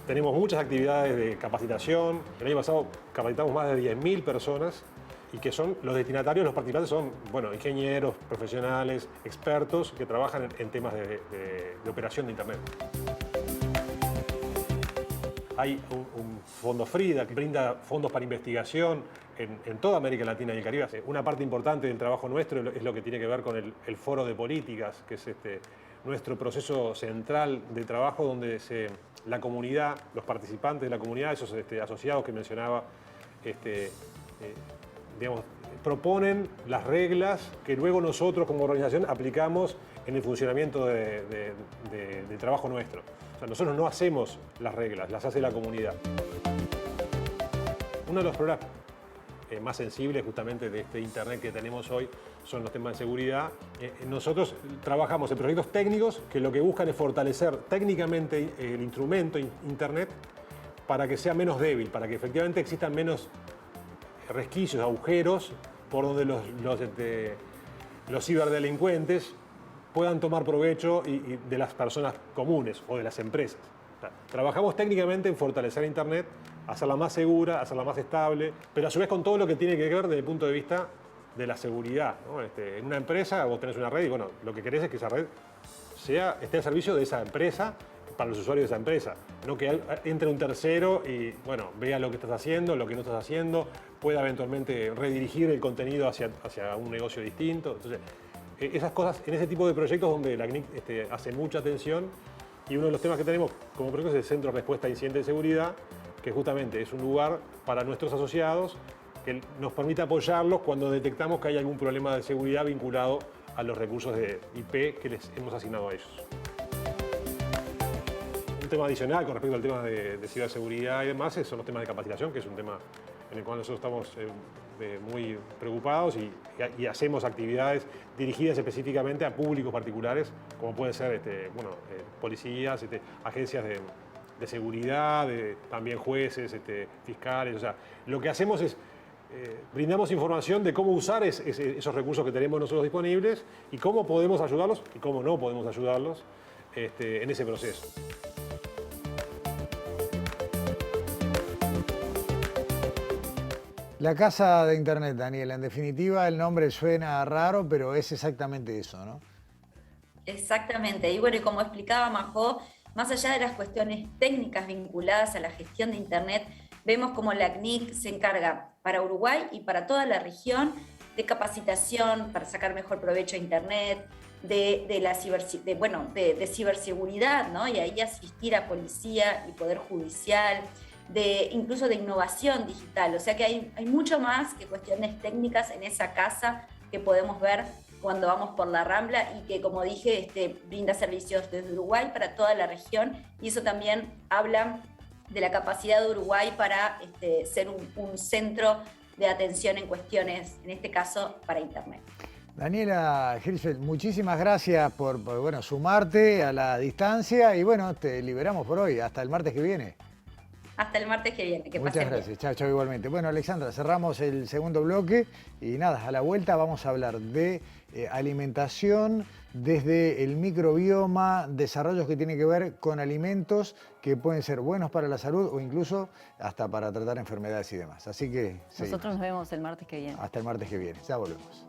tenemos muchas actividades de capacitación. El año pasado capacitamos más de 10.000 personas y que son los destinatarios, los participantes son ingenieros, profesionales, expertos que trabajan en temas de operación de Internet. Hay un fondo FRIDA que brinda fondos para investigación en toda América Latina y el Caribe. Una parte importante del trabajo nuestro es lo que tiene que ver con el foro de políticas, que es nuestro proceso central de trabajo donde la comunidad, los participantes de la comunidad, esos asociados que mencionaba, proponen las reglas que luego nosotros como organización aplicamos en el funcionamiento del trabajo nuestro. O sea, nosotros no hacemos las reglas, las hace la comunidad. Uno de los problemas más sensibles justamente de este Internet que tenemos hoy son los temas de seguridad. Nosotros trabajamos en proyectos técnicos que lo que buscan es fortalecer técnicamente el instrumento Internet para que sea menos débil, para que efectivamente existan menos resquicios, agujeros por donde los ciberdelincuentes puedan tomar provecho de las personas comunes o de las empresas. O sea, trabajamos técnicamente en fortalecer Internet, hacerla más segura, hacerla más estable, pero a su vez con todo lo que tiene que ver desde el punto de vista de la seguridad, ¿no? En una empresa vos tenés una red y lo que querés es que esa red esté al servicio de esa empresa, para los usuarios de esa empresa, no que entre un tercero y vea lo que estás haciendo, lo que no estás haciendo, pueda eventualmente redirigir el contenido hacia un negocio distinto. Entonces, esas cosas, en ese tipo de proyectos donde la CNIC hace mucha atención, y uno de los temas que tenemos como proyecto es el Centro de Respuesta a Incidentes de Seguridad, que justamente es un lugar para nuestros asociados que nos permite apoyarlos cuando detectamos que hay algún problema de seguridad vinculado a los recursos de IP que les hemos asignado a ellos. Un tema adicional con respecto al tema de ciberseguridad y demás son los temas de capacitación, que es un tema en el cual nosotros estamos muy preocupados y hacemos actividades dirigidas específicamente a públicos particulares, como pueden ser policías, agencias de seguridad, también jueces, fiscales. O sea, lo que hacemos es brindamos información de cómo usar esos recursos que tenemos nosotros disponibles y cómo podemos ayudarlos y cómo no podemos ayudarlos en ese proceso. La casa de Internet, Daniela, en definitiva el nombre suena raro, pero es exactamente eso, ¿no? Exactamente, y y como explicaba Majo, más allá de las cuestiones técnicas vinculadas a la gestión de Internet, vemos como la CNIC se encarga para Uruguay y para toda la región de capacitación para sacar mejor provecho a Internet, de ciberseguridad, ¿no? Y ahí asistir a policía y poder judicial, incluso de innovación digital. O sea que hay mucho más que cuestiones técnicas en esa casa que podemos ver cuando vamos por la Rambla y que, como dije, brinda servicios desde Uruguay para toda la región, y eso también habla de la capacidad de Uruguay para ser un centro de atención en cuestiones, en este caso, para Internet. Daniela Hirschfeld, muchísimas gracias por sumarte a la distancia y te liberamos por hoy. Hasta el martes que viene. Hasta el martes que viene. Que Muchas gracias. Chao, chao, igualmente. Bueno, Alexandra, cerramos el segundo bloque y nada, a la vuelta vamos a hablar de alimentación desde el microbioma, desarrollos que tienen que ver con alimentos que pueden ser buenos para la salud o incluso hasta para tratar enfermedades y demás. Así que nosotros nos vemos el martes que viene. Hasta el martes que viene. Ya volvemos.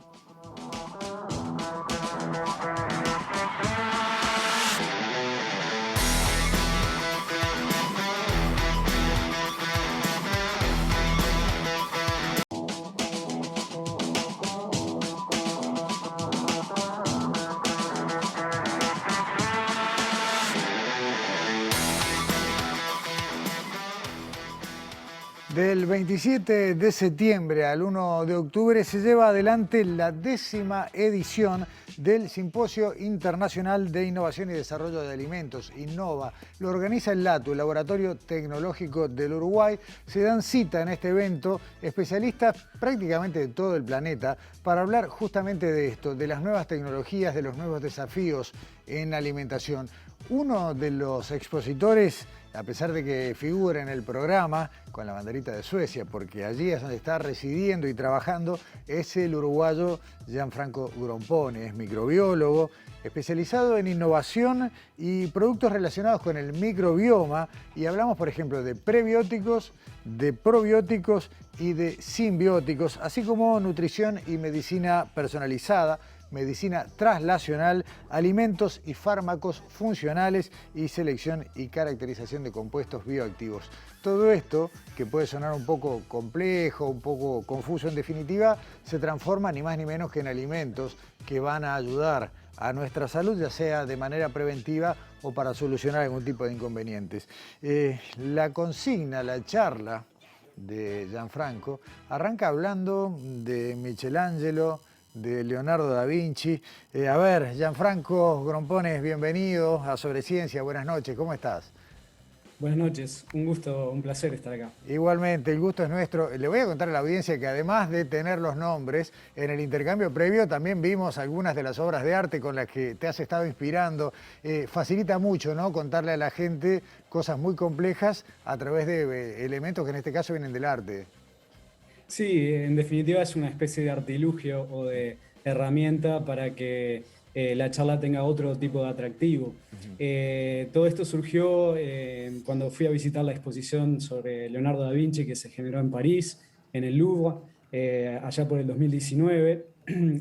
Del 27 de septiembre al 1 de octubre se lleva adelante la 10ª edición del Simposio Internacional de Innovación y Desarrollo de Alimentos, INNOVA. Lo organiza el LATU, el Laboratorio Tecnológico del Uruguay. Se dan cita en este evento especialistas prácticamente de todo el planeta para hablar justamente de esto, de las nuevas tecnologías, de los nuevos desafíos en alimentación. Uno de los expositores, a pesar de que figura en el programa con la banderita de Suecia, porque allí es donde está residiendo y trabajando, es el uruguayo Gianfranco Grompone. Es microbiólogo, especializado en innovación y productos relacionados con el microbioma. Y hablamos, por ejemplo, de prebióticos, de probióticos y de simbióticos, así como nutrición y medicina personalizada, medicina traslacional, alimentos y fármacos funcionales y selección y caracterización de compuestos bioactivos. Todo esto, que puede sonar un poco complejo, un poco confuso en definitiva, se transforma ni más ni menos que en alimentos que van a ayudar a nuestra salud, ya sea de manera preventiva o para solucionar algún tipo de inconvenientes. La consigna, la charla de Gianfranco, arranca hablando de Michelangelo, de Leonardo da Vinci. A ver, Gianfranco Grompone, bienvenido a Sobreciencia. Buenas noches, ¿cómo estás? Buenas noches, un gusto, un placer estar acá. Igualmente, el gusto es nuestro. Le voy a contar a la audiencia que además de tener los nombres, en el intercambio previo también vimos algunas de las obras de arte con las que te has estado inspirando. Facilita mucho, ¿no?, contarle a la gente cosas muy complejas a través de elementos que en este caso vienen del arte. Sí, en definitiva es una especie de artilugio o de herramienta para que la charla tenga otro tipo de atractivo. Todo esto surgió cuando fui a visitar la exposición sobre Leonardo da Vinci que se generó en París, en el Louvre, allá por el 2019.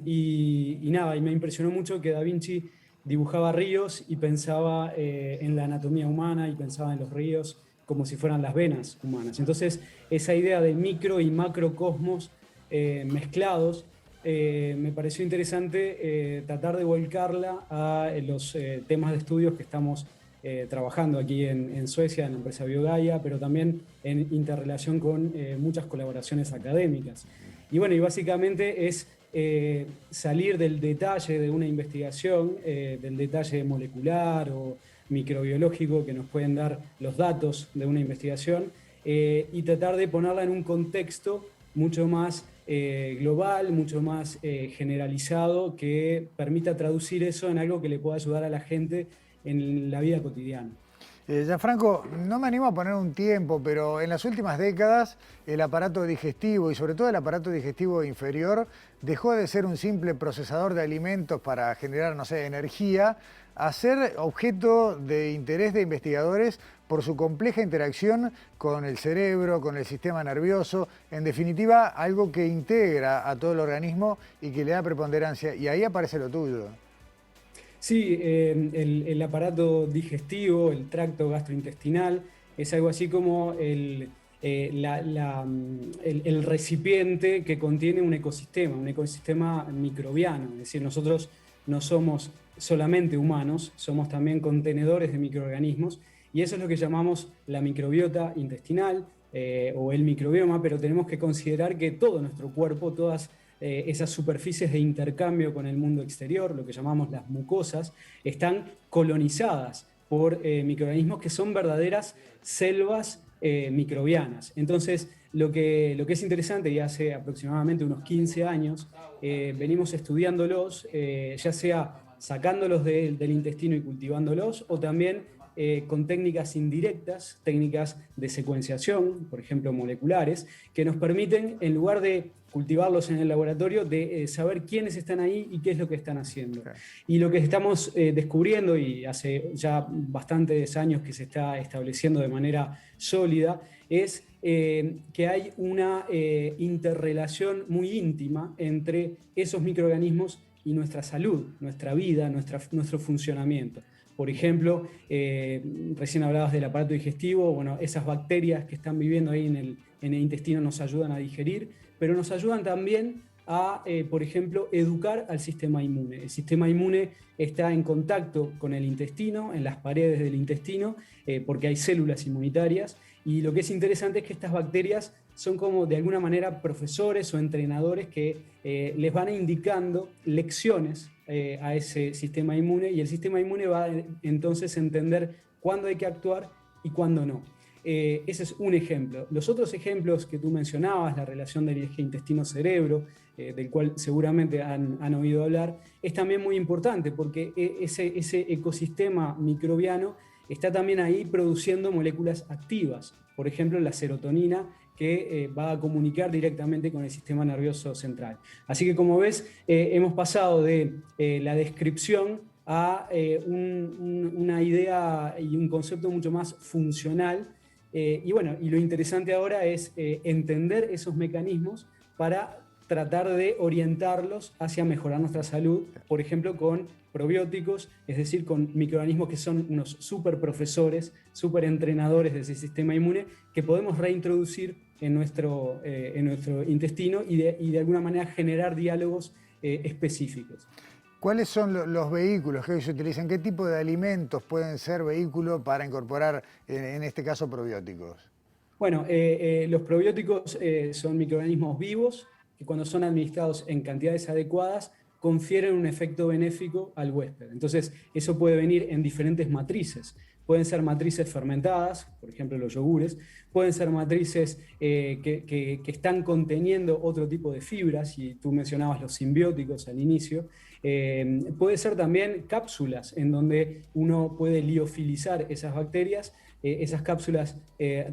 Y nada, y me impresionó mucho que da Vinci dibujaba ríos y pensaba en la anatomía humana y pensaba en los ríos como si fueran las venas humanas. Entonces, esa idea de micro y macrocosmos mezclados, me pareció interesante tratar de volcarla a los temas de estudios que estamos trabajando aquí en Suecia, en la empresa BioGaia, pero también en interrelación con muchas colaboraciones académicas. Y bueno, y básicamente es salir del detalle de una investigación, del detalle molecular o microbiológico que nos pueden dar los datos de una investigación y tratar de ponerla en un contexto mucho más global, mucho más generalizado, que permita traducir eso en algo que le pueda ayudar a la gente en la vida cotidiana. Gianfranco, no me animo a poner un tiempo, pero en las últimas décadas el aparato digestivo y sobre todo el aparato digestivo inferior dejó de ser un simple procesador de alimentos para generar, no sé, energía, a ser objeto de interés de investigadores por su compleja interacción con el cerebro, con el sistema nervioso, en definitiva algo que integra a todo el organismo y que le da preponderancia, y ahí aparece lo tuyo. Sí, el aparato digestivo, el tracto gastrointestinal, es algo así como el recipiente que contiene un ecosistema microbiano. Es decir, nosotros no somos solamente humanos, somos también contenedores de microorganismos, y eso es lo que llamamos la microbiota intestinal o el microbioma, pero tenemos que considerar que todo nuestro cuerpo, todas esas superficies de intercambio con el mundo exterior, lo que llamamos las mucosas, están colonizadas por microorganismos que son verdaderas selvas microbianas. Entonces, lo que es interesante, y hace aproximadamente unos 15 años, venimos estudiándolos, ya sea sacándolos del intestino y cultivándolos, o también con técnicas indirectas, técnicas de secuenciación, por ejemplo moleculares, que nos permiten, en lugar de cultivarlos en el laboratorio, de saber quiénes están ahí y qué es lo que están haciendo. Okay. Y lo que estamos descubriendo, y hace ya bastantes años que se está estableciendo de manera sólida, es que hay una interrelación muy íntima entre esos microorganismos y nuestra salud, nuestra vida, nuestro funcionamiento. Por ejemplo, recién hablabas del aparato digestivo, bueno, esas bacterias que están viviendo ahí en el intestino nos ayudan a digerir, pero nos ayudan también a, por ejemplo, educar al sistema inmune. El sistema inmune está en contacto con el intestino, en las paredes del intestino, porque hay células inmunitarias, y lo que es interesante es que estas bacterias son como de alguna manera profesores o entrenadores que les van indicando lecciones a ese sistema inmune, y el sistema inmune va entonces a entender cuándo hay que actuar y cuándo no. Ese es un ejemplo. Los otros ejemplos que tú mencionabas, la relación del eje intestino-cerebro, del cual seguramente han oído hablar, es también muy importante porque ese ecosistema microbiano está también ahí produciendo moléculas activas. Por ejemplo, la serotonina, que va a comunicar directamente con el sistema nervioso central. Así que, como ves, hemos pasado de la descripción a una idea y un concepto mucho más funcional. Y lo interesante ahora es entender esos mecanismos para tratar de orientarlos hacia mejorar nuestra salud, por ejemplo, con probióticos, es decir, con microorganismos que son unos súper profesores, súper entrenadores de ese sistema inmune, que podemos reintroducir en nuestro intestino y de alguna manera generar diálogos específicos. ¿Cuáles son los vehículos que hoy se utilizan? ¿Qué tipo de alimentos pueden ser vehículo para incorporar, en este caso, probióticos? Bueno, los probióticos son microorganismos vivos que cuando son administrados en cantidades adecuadas confieren un efecto benéfico al huésped. Entonces, eso puede venir en diferentes matrices. Pueden ser matrices fermentadas, por ejemplo los yogures, pueden ser matrices que están conteniendo otro tipo de fibras, y tú mencionabas los simbióticos al inicio. Puede ser también cápsulas en donde uno puede liofilizar esas bacterias. Esas cápsulas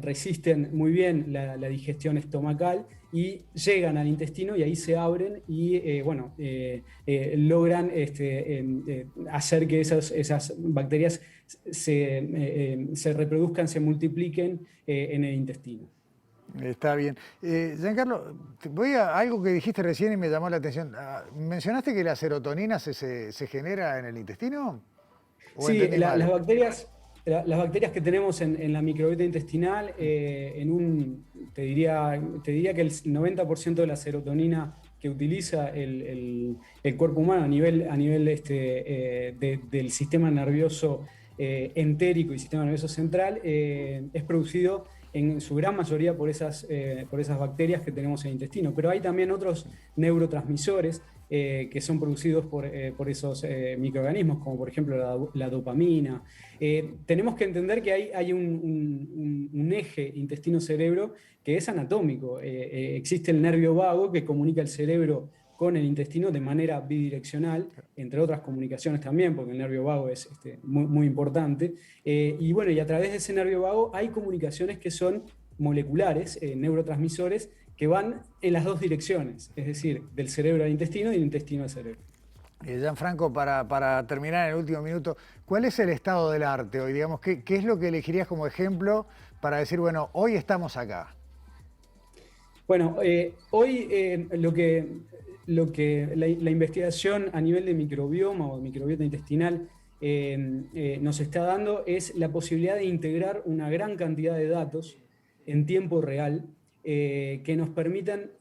resisten muy bien la digestión estomacal y llegan al intestino y ahí se abren y logran hacer que esas bacterias se reproduzcan, se multipliquen en el intestino. Está bien. Giancarlo, voy a algo que dijiste recién y me llamó la atención. ¿Mencionaste que la serotonina se genera en el intestino? Sí, las bacterias que tenemos en la microbiota intestinal, te diría que el 90% de la serotonina que utiliza el cuerpo humano a nivel del sistema nervioso entérico y sistema nervioso central es producido en su gran mayoría por esas bacterias que tenemos en el intestino. Pero hay también otros neurotransmisores que son producidos por esos microorganismos, como por ejemplo la dopamina. Tenemos que entender que hay un eje intestino-cerebro que es anatómico. Existe el nervio vago que comunica el cerebro con el intestino de manera bidireccional, entre otras comunicaciones también, porque el nervio vago es muy, muy importante. Y a través de ese nervio vago hay comunicaciones que son moleculares, neurotransmisores, que van en las dos direcciones, es decir, del cerebro al intestino y del intestino al cerebro. Gianfranco, para terminar en el último minuto, ¿cuál es el estado del arte hoy? Digamos, ¿qué es lo que elegirías como ejemplo para decir, bueno, hoy estamos acá? Bueno, hoy la investigación a nivel de microbioma o microbiota intestinal nos está dando es la posibilidad de integrar una gran cantidad de datos en tiempo real que nos permitan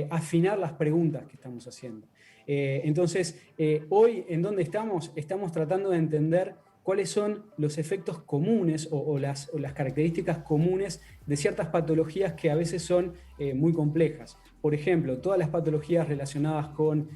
afinar las preguntas que estamos haciendo. Entonces, hoy, ¿en dónde estamos? Estamos tratando de entender cuáles son los efectos comunes o las características comunes de ciertas patologías que a veces son muy complejas. Por ejemplo, todas las patologías relacionadas con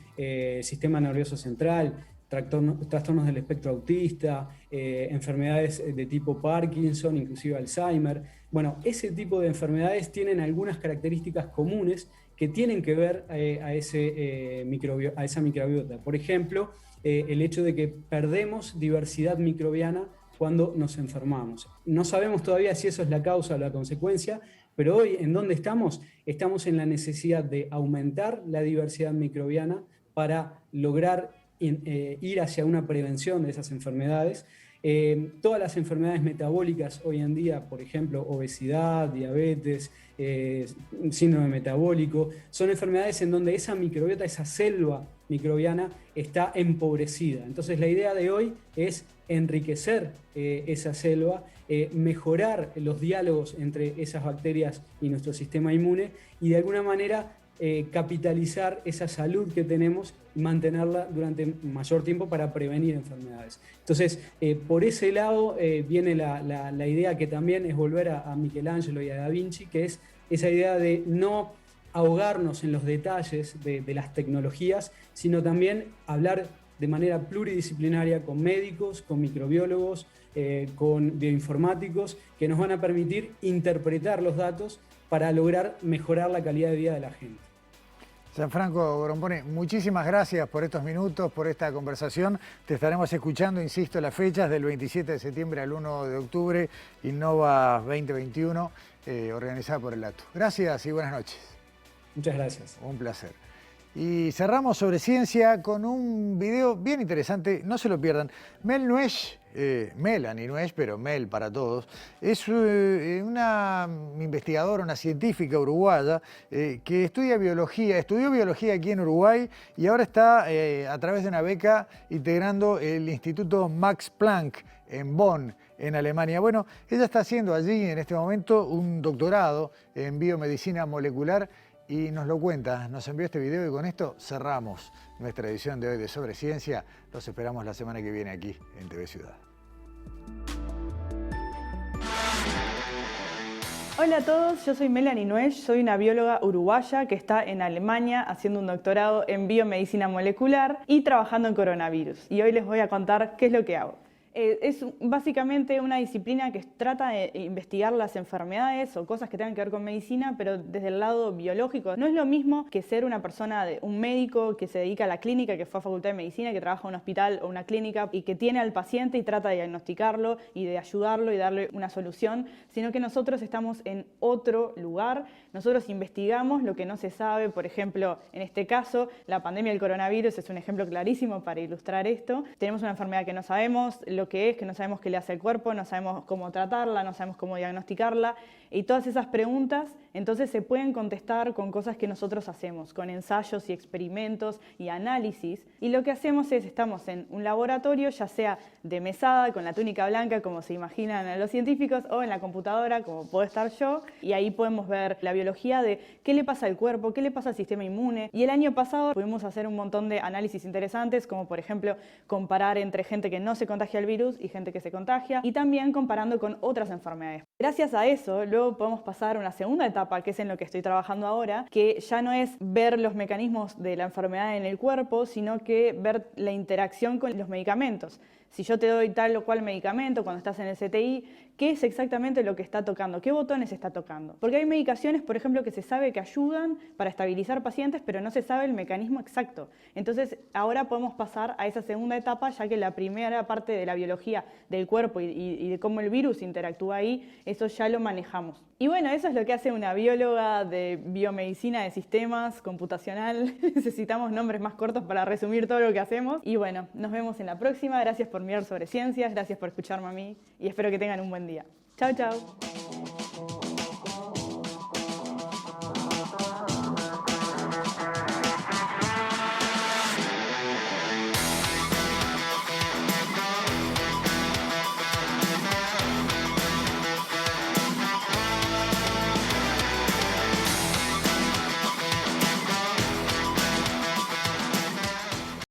sistema nervioso central, trastornos del espectro autista, enfermedades de tipo Parkinson, inclusive Alzheimer. Bueno, ese tipo de enfermedades tienen algunas características comunes que tienen que ver a esa microbiota. Por ejemplo, el hecho de que perdemos diversidad microbiana cuando nos enfermamos. No sabemos todavía si eso es la causa o la consecuencia, pero hoy, ¿en dónde estamos? Estamos en la necesidad de aumentar la diversidad microbiana para lograr ir hacia una prevención de esas enfermedades. Todas las enfermedades metabólicas hoy en día, por ejemplo, obesidad, diabetes, síndrome metabólico, son enfermedades en donde esa microbiota, esa selva microbiana está empobrecida. Entonces la idea de hoy es enriquecer esa selva, mejorar los diálogos entre esas bacterias y nuestro sistema inmune y de alguna manera capitalizar esa salud que tenemos y mantenerla durante mayor tiempo para prevenir enfermedades. Entonces, por ese lado viene la idea que también es volver a Michelangelo y a Da Vinci, que es esa idea de no ahogarnos en los detalles de las tecnologías, sino también hablar de manera pluridisciplinaria con médicos, con microbiólogos, con bioinformáticos, que nos van a permitir interpretar los datos para lograr mejorar la calidad de vida de la gente. Gianfranco Grompone, muchísimas gracias por estos minutos, por esta conversación. Te estaremos escuchando, insisto, las fechas del 27 de septiembre al 1 de octubre, Innova 2021, organizada por el ATU. Gracias y buenas noches. Muchas gracias. Un placer. Y cerramos sobre ciencia con un video bien interesante, no se lo pierdan. Mel Nuech, Melanie Nuech, pero Mel para todos, es una investigadora, una científica uruguaya que estudió biología aquí en Uruguay y ahora está a través de una beca integrando el Instituto Max Planck en Bonn, en Alemania. Bueno, ella está haciendo allí en este momento un doctorado en biomedicina molecular y nos lo cuenta, nos envió este video y con esto cerramos nuestra edición de hoy de Sobre Ciencia. Los esperamos la semana que viene aquí en TV Ciudad. Hola a todos, yo soy Melanie Nuech, soy una bióloga uruguaya que está en Alemania haciendo un doctorado en biomedicina molecular y trabajando en coronavirus. Y hoy les voy a contar qué es lo que hago. Es básicamente una disciplina que trata de investigar las enfermedades o cosas que tengan que ver con medicina, pero desde el lado biológico. No es lo mismo que ser una persona, un médico que se dedica a la clínica, que fue a Facultad de Medicina, que trabaja en un hospital o una clínica y que tiene al paciente y trata de diagnosticarlo y de ayudarlo y darle una solución, sino que nosotros estamos en otro lugar. Nosotros investigamos lo que no se sabe. Por ejemplo, en este caso, la pandemia del coronavirus es un ejemplo clarísimo para ilustrar esto. Tenemos una enfermedad que no sabemos lo que es, que no sabemos qué le hace al cuerpo, no sabemos cómo tratarla, no sabemos cómo diagnosticarla, y todas esas preguntas entonces se pueden contestar con cosas que nosotros hacemos, con ensayos y experimentos y análisis, y lo que hacemos es, estamos en un laboratorio, ya sea de mesada, con la túnica blanca, como se imaginan los científicos, o en la computadora, como puedo estar yo, y ahí podemos ver la biología de qué le pasa al cuerpo, qué le pasa al sistema inmune, y el año pasado pudimos hacer un montón de análisis interesantes, como por ejemplo, comparar entre gente que no se contagia el virus y gente que se contagia, y también comparando con otras enfermedades. Gracias a eso, luego podemos pasar a una segunda etapa, que es en lo que estoy trabajando ahora, que ya no es ver los mecanismos de la enfermedad en el cuerpo, sino que ver la interacción con los medicamentos. Si yo te doy tal o cual medicamento cuando estás en el CTI, ¿qué es exactamente lo que está tocando? ¿Qué botones está tocando? Porque hay medicaciones, por ejemplo, que se sabe que ayudan para estabilizar pacientes, pero no se sabe el mecanismo exacto. Entonces, ahora podemos pasar a esa segunda etapa, ya que la primera parte de la biología del cuerpo y de cómo el virus interactúa ahí, eso ya lo manejamos. Y bueno, eso es lo que hace una bióloga de biomedicina de sistemas computacional. Necesitamos nombres más cortos para resumir todo lo que hacemos. Y bueno, nos vemos en la próxima. Gracias por mirar Sobre Ciencias, gracias por escucharme a mí y espero que tengan un buen día. Chao, chao.